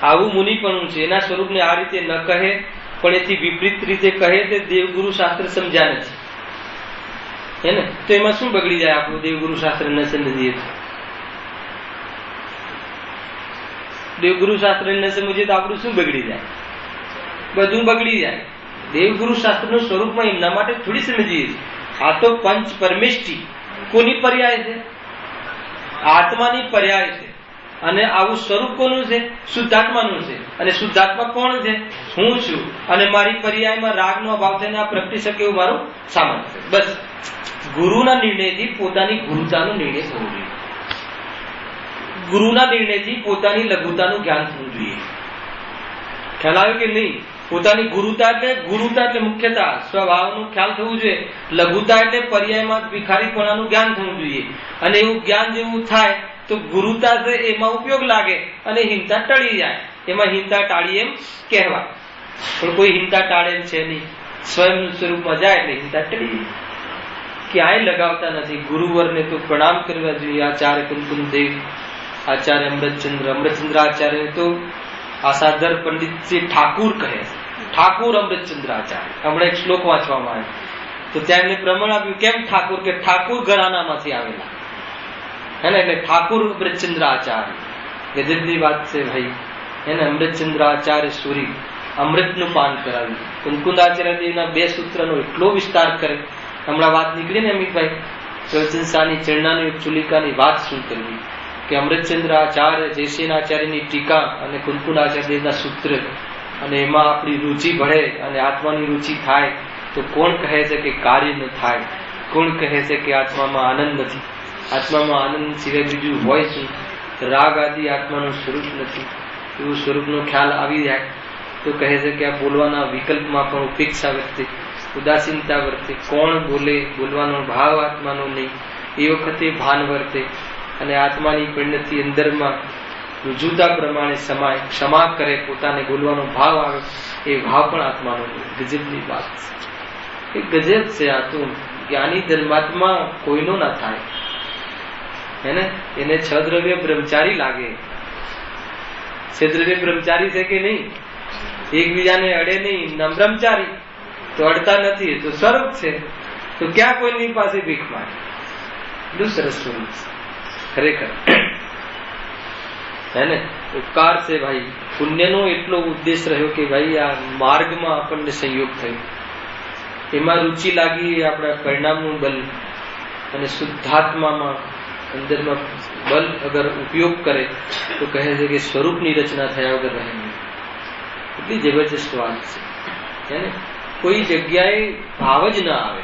આવું મુનિપણું છે. એના સ્વરૂપને આ રીતે ન કહે પણ એથી વિપરીત રીતે કહે તે દેવગુરુ શાસ્ત્ર સમજ્યા નથી. હે ને? તો એમાં શું બગડી જાય? આપણું દેવગુરુ શાસ્ત્ર ન સમજીએ તો, દેવગુરુ શાસ્ત્ર ન સમજીએ તો આપણું શું બગડી જાય? બધું બગડી જાય. દેવગુરુ શાસ્ત્ર નું સ્વરૂપમાં એમના માટે થોડી સમજીએ છીએ. આ તો પંચ પરમેષ્ઠી કોની પર્યાય છે? આત્માની પર્યાય છે. અને આવું સ્વરૂપ કોનું છે? શુદ્ધાત્માનું છે. અને શુદ્ધાત્મા કોણ છે? હું છું. અને મારી પર્યાયમાં રાગનો અભાવ થઈને આ પ્રગટી શકે એવું મારું સામર્થ્ય. બસ ગુરુના નિર્ણયથી પોતાની ગુરુતાનો નિર્ણય થવો જોઈએ. ગુરુના નિર્ણયથી પોતાની લઘુતાનું જ્ઞાન થવું જોઈએ. ખ્યાલ આવ્યો કે નહીં? પોતાની ગુરુતા એટલે મુખ્યતા સ્વભાવનું ખ્યાલ થવું જોઈએ. લઘુતા એટલે પર્યાયમાં ભિખારીપણાનું જ્ઞાન થવું જોઈએ. અને એવું જ્ઞાન જેવું થાય તો ગુરુતા છે એમાં ઉપયોગ લાગે અને હિંસા ટળી જાય. એમાં હિંસા ટાળી એમ કહેવાય. પણ કોઈ હિંસા ટાળે એમ છે નહીં. સ્વયં સ્વરૂપમાં જાય એટલે હિંસા ટળી જાય. ક્યાંય લગાવતા નથી. ગુરુવરને તો પ્રણામ કરવા જોઈએ. આચાર્ય કુમકુમ દેવ, આચાર્ય અમૃતચંદ્ર આચાર્ય તો આસાધર પંડિતજી ઠાકુર કહે છે. ઠાકુર અમૃતચંદ્ર આચાર્ય. હમણાં એક શ્લોક વાંચવામાં આવ્યો તો ત્યાં એમને પ્રમાણ આપ્યું. કેમ ઠાકુર? કે ઠાકુર ઘરાનામાંથી આવેલા, હે ને? એટલે ઠાકુર અમૃતચંદ્ર આચાર્ય. ગજબની વાત છે ભાઈ. એને અમૃતચંદ્ર આચાર્ય સૂરી અમૃતનું પાન કરાવ્યું. કુંકુંદાચાર્ય દેવના 2 સૂત્રનો એટલો વિસ્તાર કરે. હમણાં વાત નીકળી ને અમિતભાઈ, પ્રવચનશાની ચરણાની ચુલિકાની વાત શું કરવી કે અમૃતચંદ્ર આચાર્ય જયસેનાચાર્યની ટીકા અને કુંકુંદાચાર્ય દેવના સૂત્ર, અને એમાં આપણી રુચિ ભળે અને આત્માની રુચિ થાય તો કોણ કહે છે કે કાર્ય ન થાય? કોણ કહે છે કે આત્મામાં આનંદ નથી? આત્મામાં આનંદ સિવાય બીજું હોય શું? રાગ આદિ આત્માનું સ્વરૂપ નથી. એવું સ્વરૂપનો ખ્યાલ આવી જાય તો કહે છે કે આ બોલવાના વિકલ્પમાં પણ ઉપેક્ષા વર્તે, ઉદાસીનતા વર્તે. કોણ બોલે? બોલવાનો ભાવ આત્માનો નહીં. એ વખતે ભાન વર્તે અને આત્માની પરિણતિ અંદરમાં રુજુતા પ્રમાણે સમાય, ક્ષમા કરે, પોતાને બોલવાનો ભાવ આવે, એ ભાવ પણ આત્માનો નહીં. ગજબની વાત છે. એ ગજબ છે. આ તો જ્ઞાની ધર્માત્મા કોઈનો ના થાય, હેને? એને 6 દ્રવ્ય બ્રહ્મચારી લાગે. 6 દ્રવ્ય બ્રહ્મચારી છે કે નહીં? એકબીજાને અડે નહીં. બ્રહ્મચારી તો અડતા નથી, તો સ્વરૂપ છે. તો ક્યાં કોઈની પાસે ભીખ માંગે? એટલું સરસ સ્વરૂપ છે ખરેખર, હે ને? ઉપકાર છે ભાઈ. પુણ્યનો એટલો ઉદ્દેશ રહ્યો કે ભાઈ આ માર્ગમાં આપણને સંયોગ થયો, એમાં રુચિ લાગી, આપણા પરિણામનું બલ. અને શુદ્ધાત્મામાં અંદરમાં બલ અગર ઉપયોગ કરે તો કહે છે કે સ્વરૂપની રચના થયા વગર રહે નહીં. એટલી જબરજસ્ત વાત છે, હે ને? કોઈ જગ્યાએ ભાવ જ ના આવે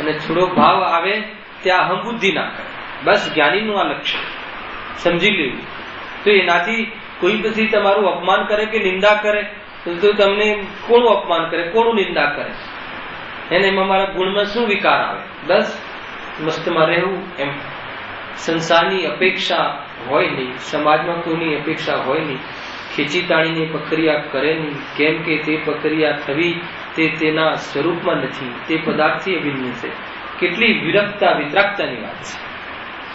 અને થોડો ભાવ આવે ત્યાં અહમ બુદ્ધિ ના કરે. બસ જ્ઞાનીનું આ લક્ષ્ય સમજી લેવું. તો એનાથી કોઈ પછી તમારું અપમાન કરે કે નિંદા કરે તો તમને કોનું અપમાન કરે, કોનું નિંદા કરે? એને એમાં મારા ગુણમાં શું વિકાર આવે? બસ મસ્તમાં રહેવું એમ. સંસારની અપેક્ષા હોય નહીં, સમાજમાં કોઈની અપેક્ષા હોય નહીં, ખેંચી તાણીને પ્રક્રિયા કરે નહીં. કેમ કે તે પ્રક્રિયા થવી તે તેના સ્વરૂપમાં નથી, તે પદાર્થથી અભિન્ન છે. કેટલી વિતરાગતાની વાત છે.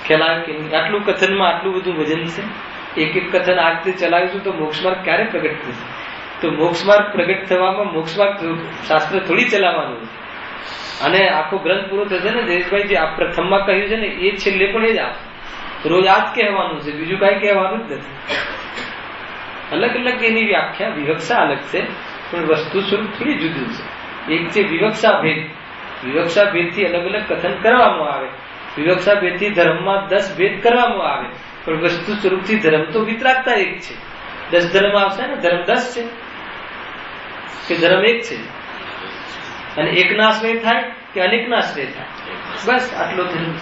ખ્યાલ કે આટલું કથનમાં આટલું બધું વજન છે. એક એક કથન આજથી ચલાવીશું તો મોક્ષ માર્ગ ક્યારે પ્રગટ થશે? તો મોક્ષ માર્ગ પ્રગટ થવામાં મોક્ષ માર્ગ શાસ્ત્ર થોડી ચલાવવાનું છે. અને આખો ગ્રંથ પૂરો થશે ને જયેશભાઈ, જે આ પ્રથમમાં કહ્યું છે ને એ છેલ્લે પણ એ જ આપશે. રોજ આ જ કહેવાનું છે, બીજું કઈ કહેવાનું જ નથી. અલગ અલગ એની વ્યાખ્યા, વિવક્ષા અલગ છે પણ વસ્તુ સ્વરૂપ થોડી જુદું છે. એક છે વિવક્ષા ભેદ. વિવક્ષા ભેદ થી અલગ અલગ કથન કરવામાં આવે વિવક્ષા ભેદથી ધર્મમાં 10 ભેદ કરવામાં આવે, પણ વસ્તુ સ્વરૂપથી ધર્મ તો વિતરાગતા એક છે. 10 ધર્મ આવશે ને, ધર્મ 10 છે કે ધર્મ એક છે? અને એકના આશ્રય થાય કે અનેકના આશ્રય થાય? બસ આટલો ધર્મ.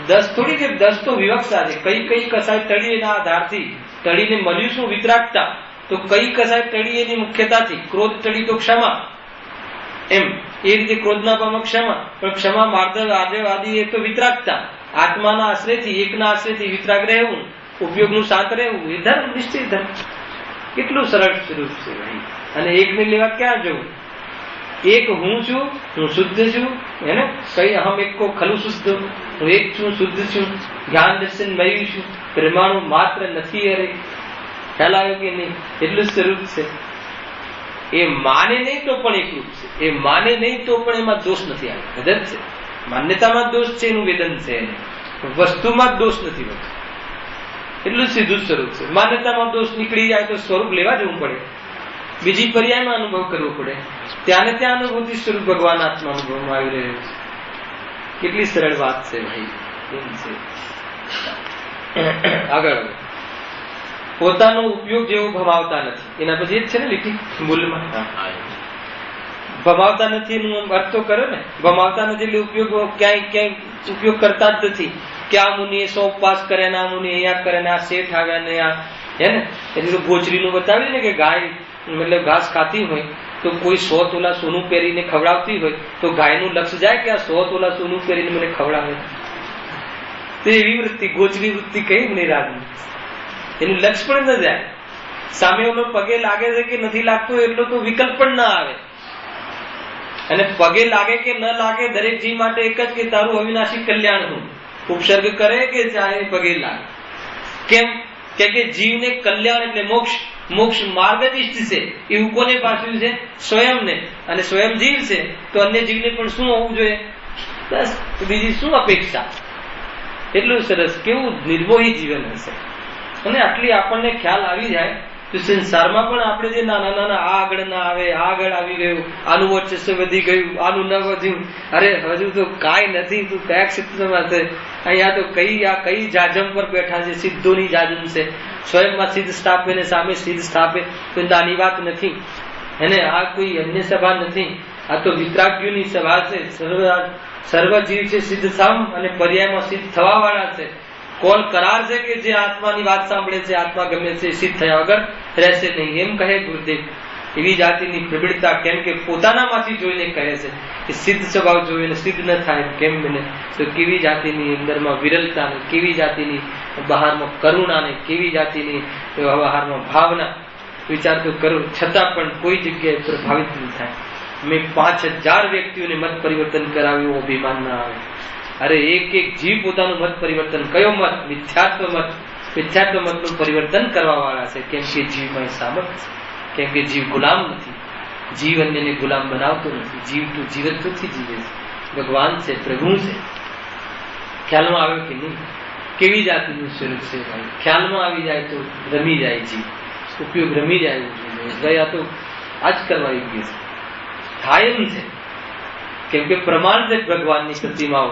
10 થોડી છે, 10 તો વિવક્ષા છે. કઈ કસાય ટળી એના આધારથી, ટળીને મળ્યું શું? વિતરાગતા. તો કઈ કસાય ટળી એની મુખ્યતાથી, ક્રોધ ટળી તો ક્ષમા, એમ એ રીતે ક્રોધના પામક ક્ષમા, પણ ક્ષમા માર્દવ આદેવાદી એ તો વિતરાગતા. આત્માના આશ્રયથી, એકના આશ્રયથી વિતરાગ રહેવું, ઉપયોગનું શાંત રહેવું, એ ધર્મ, નિશ્ચિત ધર્મ. કેટલું સરળ સ્વરૂપ છે ભાઈ. અને એકને લેવા ક્યાં જવું? એક હું છું, હું શુદ્ધ છું, હેને? કઈ અહમ એક કો ખલું શુદ્ધ, હું એક છું, શુદ્ધ છું, જ્ઞાન દર્શન મયું છું, પરમાણુ માત્ર નથી. અરે ખ્યાલ આવ્યો કે નહીં? એટલું સ્વરૂપ છે. એ માને નહીં તો પણ એક રૂપ છે. એ માને નહીં તો પણ એમાં દોષ નથી આવ્યો. વેદન છે, માન્યતામાં દોષ છે એનું વેદન છે, એને વસ્તુમાં જ દોષ નથી હોતો. એટલું સીધું સ્વરૂપ છે. માન્યતામાં દોષ નીકળી જાય તો સ્વરૂપ લેવા જવું પડે, બીજી પર્યાયમાં અનુભવ કરવો પડે. ત્યાં ને ત્યાં અનુભૂતિ સ્વરૂપ ભગવાન આત્મા અનુભવમાં આવી રહ્યો છે. કેટલી સરળ વાત છે ભાઈ. એમ છે. આગળ પોતાનો ઉપયોગ જેવો ભમાવતા નથી. એના પછી જ છે ને લીટી મૂલમાં ભમાવતા નથી એનો અર્થ તો કરો ને. ભમાવતા નથી એટલે ઉપયોગ ક્યાંય ઉપયોગ કરતા જ નથી. કે આ મુનિએ 100 પાસ કરે ને, આ મુનિ અહીંયા કરે ને, આ શેઠ આવ્યા ને, આ હે ને. એટલે ગોચરીનું બતાવ્યું ને કે ગાય મતલબ ઘાસ ખાતી હોય તો કોઈ 100 તોલા સોનું પહેરીને ખવડાવતી હોય તો ગાયનું લક્ષ્ય જાય કે આ 100 તોલા સોનું પહેરીને મને ખવડાવે. તો એવી વૃત્તિ, ગોચરી વૃત્તિ કઈ નહીં રાજની, એનું લક્ષ્ય પણ ન જાય. સામે ઓલો પગે લાગે છે કે નથી લાગતો એટલો તો વિકલ્પ પણ ના આવે. અને પગે લાગે કે ન લાગે દરેક જીવ માટે એક જ કે તારું અવિનાશી કલ્યાણ હું. ઉપસર્ગ કરે કે ચાહે પગે લાગે. કેમ? કે જીવને કલ્યાણ એટલે મોક્ષ, મોક્ષ માર્ગ જ ઇષ્ટ છે. એવું કોને પાછું છે? સ્વયંને. અને સ્વયં જીવ છે તો અન્ય જીવને પણ શું હોવું જોઈએ? બસ બીજી શું અપેક્ષા? એટલું સરસ, કેવું નિર્મોહી જીવન હશે. અને આટલી આપણને ખ્યાલ આવી જાય તો સંસારમાં પણ આપણે જે નાના નાના આ આગળ ના આવે, આ આગળ આવી ગયું, આનું વર્ચસ્વ વધી ગયું, આનું ન વધ્યું, અરે હજુ તો કાંઈ નથી, તું કયા ક્ષેત્રમાં છે? અહીંયા તો કઈ જાજમ પર બેઠા છે, સિદ્ધોની જાજમ છે. સ્વયંમાં સિદ્ધ સ્થાપે ને સામે સિદ્ધ સ્થાપે, તો નાની વાત નથી. એને આ કોઈ અન્ય સભા નથી, આ તો વિતરાગ્યોની સભા છે. સર્વ જીવ છે સિદ્ધ થામ અને પર્યાયમાં સિદ્ધ થવા વાળા છે. કોણ કરાર છે કે જે આત્માની વાત સાંભળે છે, આત્મા ગમે છે, સિદ્ધ થયા વગર રહેશે નહીં, એમ કહે ગુરુદેવ. એવી જાતિની પ્રબળતા, કેમ કે પોતાનામાંથી જોઈને કહે છે કે સિદ્ધ સ્વભાવ જોઈને સિદ્ધ ન થાય કેમ બને? તો કેવી જાતિની અંદરમાં વિરલતા ને, કેવી જાતિની બહારમાં કરુણા ને, કેવી જાતિની બહારમાં ભાવના, વિચાર તો કરો. છતાં પણ કોઈ જગ્યાએ પ્રભાવિત નહીં થાય. મેં 5000 વ્યક્તિઓને મત પરિવર્તન કરાવ્યું, અભિમાન ના આવે. અરે એક જીવ પોતાનું મત પરિવર્તન, કયો મત? મિથ્યાત્વ મત. મિથ્યાત્વ મતનું પરિવર્તન કરવા વાળા છે. કેમ કે જીવમાં સામર્થ્ય છે. કેમ કે જીવ ગુલામ નથી. જીવ અન્યને ગુલામ બનાવતો નથી. જીવ તો જીવત્વથી જીવે છે. ભગવાન છે, પ્રભુ છે. ખ્યાલમાં આવ્યો કે નહીં? કેવી જાતિનું સ્વરૂપ છે ભાઈ. ખ્યાલમાં આવી જાય તો રમી જાય જીવ, ઉપયોગ રમી જાય. ભાઈ આ તો આજ કરવા યોગ્ય છે, થાય એમ છે. કેમ કે પ્રમાણ છે ભગવાનની પ્રતિમાઓ,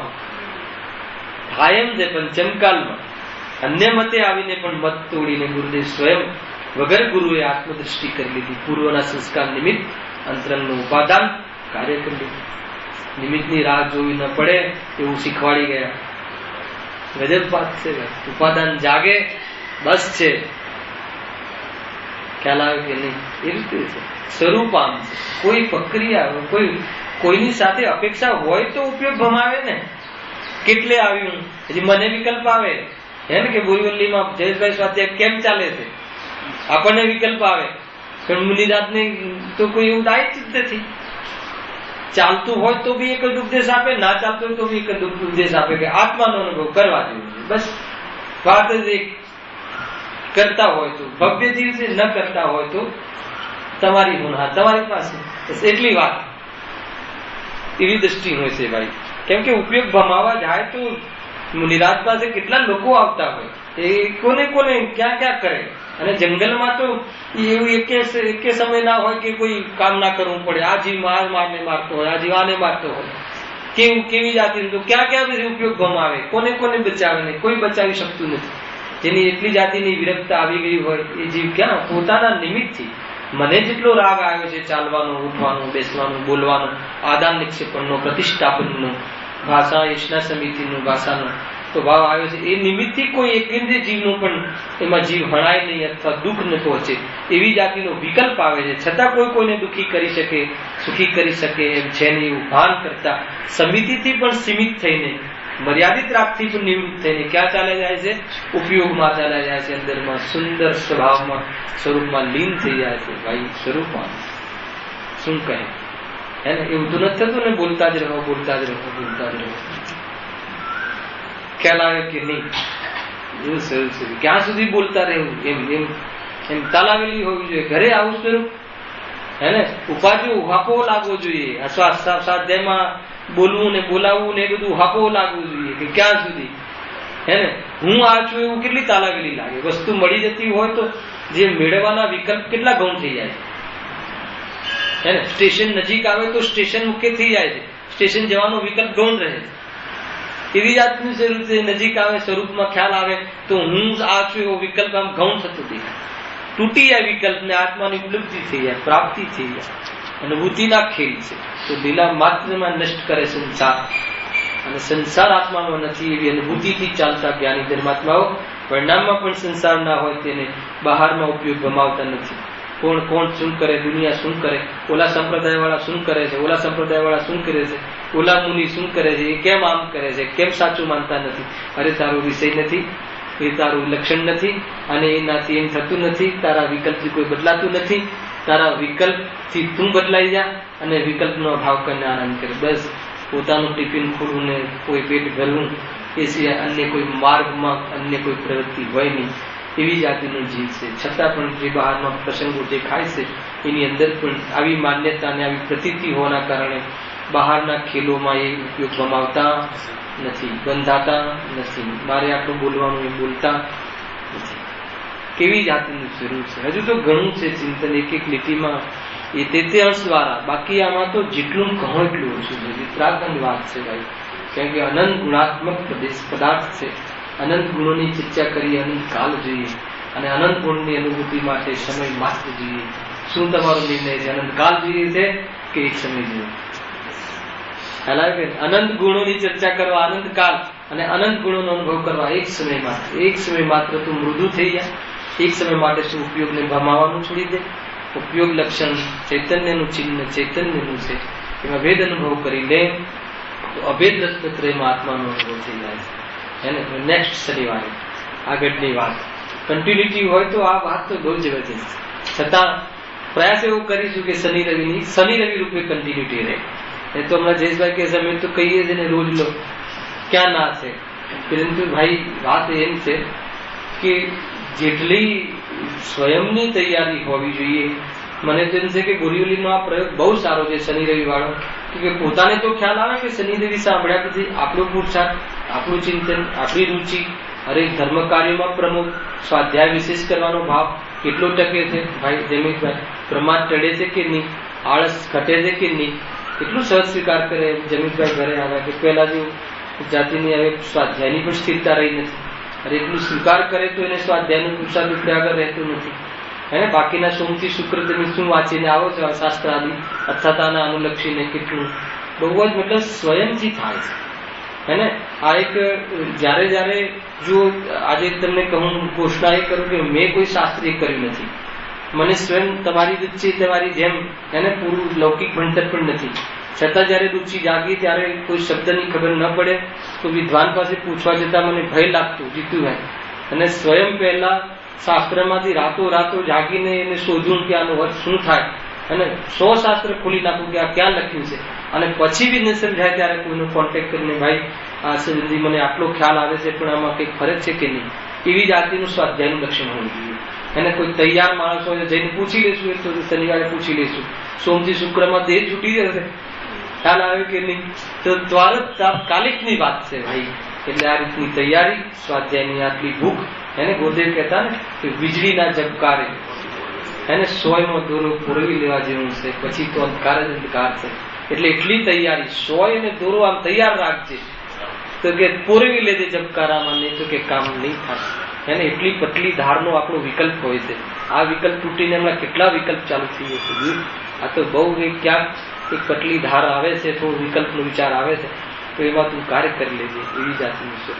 થાય એમ છે. પણ ચમકાલમાં અન્ય મતે આવીને પણ મત તોડીને ગુરુદેવ સ્વયં વગર ગુરુએ આત્મદ્રષ્ટિ કરી લીધી. પૂર્વના સંસ્કાર નિમિત્ત અંતરંગનું ઉપાદાન કાર્ય કરી લીધું. નિમિત્તની રાહ જોવી ન પડે એવું શીખવાડી ગયા. ગજબ વાત છે. ઉપાદાન જાગે બસ છે. ખ્યાલ આવે કે નહીં? એ રીતે છે સ્વરૂપ. આમ છે કોઈ પ્રક્રિયા, કોઈની સાથે અપેક્ષા હોય તો ઉપયોગ ભમાવે ને. કેટલે આવ્યું હજી મને વિકલ્પ આવે હે ને કે બોરીવલ્લીમાં જયેશભાઈ સ્વાધ્યાય કેમ ચાલે છે? આપણને વિકલ્પ આવે, પણ મુનિરાજને તો કોઈ એવું દાયિત્વ જ નથી. ચાલતું હોય તો બી એક જ ઉપદેશ આપે, ના ચાલતું હોય તો બી એક જ ઉપદેશ આપે કે આત્માનો અનુભવ કરવા જેવું છે. બસ વાત જ એક. કરતા હોય તો ભવ્ય જીવ છે, ન કરતા હોય તો તમારી ગુના તમારી પાસે. બસ એટલી વાત. એવી દ્રષ્ટિ હોય છે ભાઈ. કેમ કે ઉપયોગ ભમાવા જાય તો મુનિરાજ પાસે કેટલા લોકો આવતા હોય, એ કોને ક્યાં ક્યાં કરે. અને જંગલમાં તો એવું એક સમય ના હોય કે કોઈ કામ ના કરવું પડે. આ જીવ મારને મારતો હોય, આ જીવ આને મારતો હોય. કેવી જાતિ, તો ક્યાં ક્યાં બધી ઉપયોગ ગમાવે, કોને કોને બચાવે ને કોઈ બચાવી શકતું નથી. જેની એટલી જાતિની વિરક્તા આવી ગઈ હોય એ જીવ ક્યાં પોતાના નિમિત્તથી, મને જેટલો રાગ આવ્યો છે ચાલવાનો, ઉઠવાનો, બેસવાનો, બોલવાનો, આદાન નિક્ષેપણનો, પ્રતિષ્ઠાપનનો, ભાષા યશના સમિતિનું ભાષાનો તો ભાવ આવ્યો છે, એ નિમિત્તથી કોઈ એકેન્દ્રિય જીવનું પણ એમાં જીવ હણાય નહીં અથવા દુઃખ ન પહોંચે એવી જાતિનો વિકલ્પ આવે છે. છતાં કોઈ કોઈને દુઃખી કરી શકે, સુખી કરી શકે એમ છે નહીં એવું ભાન કરતા સમિતિથી પણ સીમિત થઈને, મર્યાદિત રાગથી પણ નિવૃત્ત થઈને ક્યાં ચાલે જાય છે? ઉપયોગમાં ચાલે જાય છે. અંદરમાં સુંદર સ્વભાવમાં, સ્વરૂપમાં લીન થઈ જાય છે. ભાઈ સ્વરૂપમાં શું કહે હે ને, એવું તો નથી થતું ને બોલતા જ રહો, બોલતા જ રહો, બોલતા જ રહો. ખ્યાલ આવે કે નહીં? એવું સરસ, ક્યાં સુધી બોલતા રહેવું એમ એમ એમ તાલાવેલી હોવી જોઈએ. ઘરે આવું સ્વરૂપ હે ને, ઉપાધિઓ ઉહાપો લાગવો જોઈએ. સ્વાધ્યાયમાં બોલવું ને બોલાવવું ને એ બધું ઉહાપો લાગવું જોઈએ કે ક્યાં સુધી હે ને, હું આ છું એવું કેટલી તાલાવેલી લાગે. વસ્તુ મળી જતી હોય તો જે મેળવવાના વિકલ્પ કેટલા ગૌણ થઈ જાય છે હે ને. સ્ટેશન નજીક આવે તો સ્ટેશન મુખ્ય થઈ જાય છે, સ્ટેશન જવાનો વિકલ્પ ગૌણ રહે છે. એવી જાતનું સ્વરૂપ છે, નજીક આવે સ્વરૂપમાં ખ્યાલ આવે તો હું આ છું એવો વિકલ્પ આમ ગૌણ થતો દેખાય. તૂટી જાય વિકલ્પ ને આત્માની ઉપલબ્ધિ થઈ જાય, પ્રાપ્તિ થઈ જાય. અનુભૂતિના ખેલ છે તો લીલા માત્રમાં નષ્ટ કરે સંસાર, અને સંસાર આત્મામાં નથી એવી અનુભૂતિથી ચાલતા જ્ઞાની ધર્માત્માઓ પરિણામમાં પણ સંસાર ના હોય તેને બહારમાં ઉપયોગ ગમાવતા નથી. કોણ કોણ શું કરે, દુનિયા શું કરે, ઓલા સંપ્રદાય વાળા શું કરે છે, ઓલા સંપ્રદાય વાળા શું કરે છે, ઓલા મુનિ શું કરે છે, એ કેમ આમ કરે છે, કેમ સાચું માનતા નથી. અરે તારો વિષય નથી, એ તારું લક્ષણ નથી, અને એનાથી એમ થતું નથી. તારા વિકલ્પથી કોઈ બદલાતું નથી. તારા વિકલ્પથી તું બદલાઈ જા અને વિકલ્પનો અભાવ કરીને આનંદ કરે. બસ પોતાનું ટિફિન ખોલવું ને કોઈ પેટ ભરવું એ સિવાય અન્ય કોઈ માર્ગમાં અન્ય કોઈ પ્રવૃત્તિ હોય નહીં એવી જાતિનું જીવ છે. છતાં પણ જે બહારના પ્રસંગો દેખાય છે એની અંદર પણ આવી માન્યતા અને આવી પ્રતીતિ હોવાના કારણે બહારના ખેલોમાં એ ઉપયોગ ગમાવતા નથી, બંધાતા નથી. મારે આટલું બોલવાનું એ બોલતા નથી. કેવી જાતિનું સ્વરૂપ છે! હજુ તો ઘણું છે ચિંતન એક એક લીટીમાં એ તે અંશ દ્વારા. બાકી આમાં તો જેટલું કહો એટલું ઓછું છે. વિતરાગની વાત છે ભાઈ, કેમ કે અનંત ગુણાત્મક પદાર્થ છે. અનંત ગુણોની ચર્ચા કરી અનંત કાલ જોઈએ, અને અનંત ગુણની અનુભૂતિ માટે સમય માત્ર જોઈએ. શું તમારો નિર્ણય છે? અનંત કાલ જોઈએ છે કે એક સમય જોઈએ? અનંત ગુણોની ચર્ચા કરવા અનંત કાલ, અને અનંત ગુણોનો અનુભવ કરવા એક સમય માત્ર. એક સમય માત્ર તું મૃદુ થઈ જાય. એક સમય માટે શું ઉપયોગને ભમાવાનું છોડી દે. ઉપયોગ લક્ષણ ચૈતન્યનું ચિહ્ન ચૈતન્યનું છે, એમાં ભેદ અનુભવ કરી લે તો અભેદ રત્નત્રયમાં આત્માનો અનુભવ થઈ જાય છે. એને નેક્સ્ટ શનિવારે આગળની વાત કન્ટિન્યુટી હોય તો આ વાત તો બહુ જબરજસ્ત. છતાં પ્રયાસ એવો કરીશું કે શનિ રવિ રૂપે કન્ટિન્યુટી રહે. એ તો હમણાં જયેશભાઈ કે અમે તો કહીએ છીએ ને રોજ લો, ક્યાં ના છે. પરંતુ ભાઈ વાત એમ છે કે જેટલી સ્વયંની તૈયારી હોવી જોઈએ. મને તો એમ છે કે બોરીવલીનો આ પ્રયોગ બહુ સારો છે શનિ રવિ વાળો, કે પોતાને તો ખ્યાલ આવે કે શનિ રવિ સાંભળ્યા પછી આપણો પુરુષાર્થ, આપણું ચિંતન, આપણી રુચિ, હરેક ધર્મ કાર્યોમાં પ્રમુખ, સ્વાધ્યાય વિશેષ કરવાનો ભાવ કેટલો ટકે છે. ભાઈ જમીનભાઈ, પ્રમાદ ટળે છે કે નહીં, આળસ ઘટે છે કે નહીં, એટલું સહજ સ્વીકાર કરે. જમીનભાઈ ઘરે આવ્યા કે પહેલા જેવું જાતિની હવે સ્વાધ્યાયની પણ સ્થિરતા રહી નથી. અરે એટલું સ્વીકાર કરે તો એને સ્વાધ્યાયનું પુરુષાર્થ ઉપર આગળ રહેતું નથી. હે બાકીના સોમથી શુક્ર તમે શું વાંચીને આવો છો શાસ્ત્ર આદિ અથતાના અનુલક્ષીને કેટલું બહુ જ મતલબ સ્વયંથી થાય છે. હે ને આ એક જ્યારે જો આજે તમને કહું ઘોષણા એ કરું કે મેં કોઈ શાસ્ત્રીય કર્યું નથી. મને સ્વયં તમારી રુચિ તમારી જેમ એને પૂરું લૌકિક ભણતર પણ નથી. છતાં જયારે રુચિ જાગી ત્યારે કોઈ શબ્દની ખબર ન પડે તો વિદ્વાન પાસે પૂછવા જતા મને ભય લાગતું જીતુભાઈ. અને સ્વયં પહેલા શાસ્ત્રમાંથી રાતો જાગીને એને શોધું કે આનો અર્થ શું થાય, અને 100 શાસ્ત્ર ખોલી નાખું કે આ ક્યાં લખ્યું છે. અને પછી બી ન સમજાય ત્યારે કોઈનો કોન્ટેક્ટ કરીને ભાઈ આ સંબંધી મને આટલો ખ્યાલ આવે છે પણ આમાં કંઈક ફરક છે કે નહીં. એવી જાતિનું સ્વાધ્યાયનું લક્ષણ હોવું જોઈએ. એને કોઈ તૈયાર માણસ હોય જઈને પૂછી લેશું, એ તો શનિવારે પૂછી લેશું. સોમથી શુક્રમાં દેહ છૂટી જશે, ખ્યાલ આવે કે નહીં, તો ત્વરત તાત્કાલિકની વાત છે ભાઈ. એટલે આ રીતની તૈયારી, સ્વાધ્યાયની આટલી ભૂખ. એને ગોદેવ કહેતા ને કે વીજળીના ઝબકારે એને 100 દોરો પુરવી લેવા જેવું છે, પછી તો અંધકાર જ અંધકાર છે. એટલે એટલી તૈયારી, સોય ને દોરો આમ તૈયાર રાખજે, તો કે પોરવી લેજે જબકારામાં, નહીં તો કે કામ નહીં થાય. એને એટલી પતલી ધારનો આપણો વિકલ્પ હોય છે. આ વિકલ્પ તૂટીને હમણાં કેટલા વિકલ્પ ચાલુ થઈ જશે. આ તો બહુ ક્યાંક એક પતલી ધાર આવે છે, થોડો વિકલ્પનો વિચાર આવે છે, તો એમાં તું કાર્ય કરી લેજે, એવી જાતનું છે.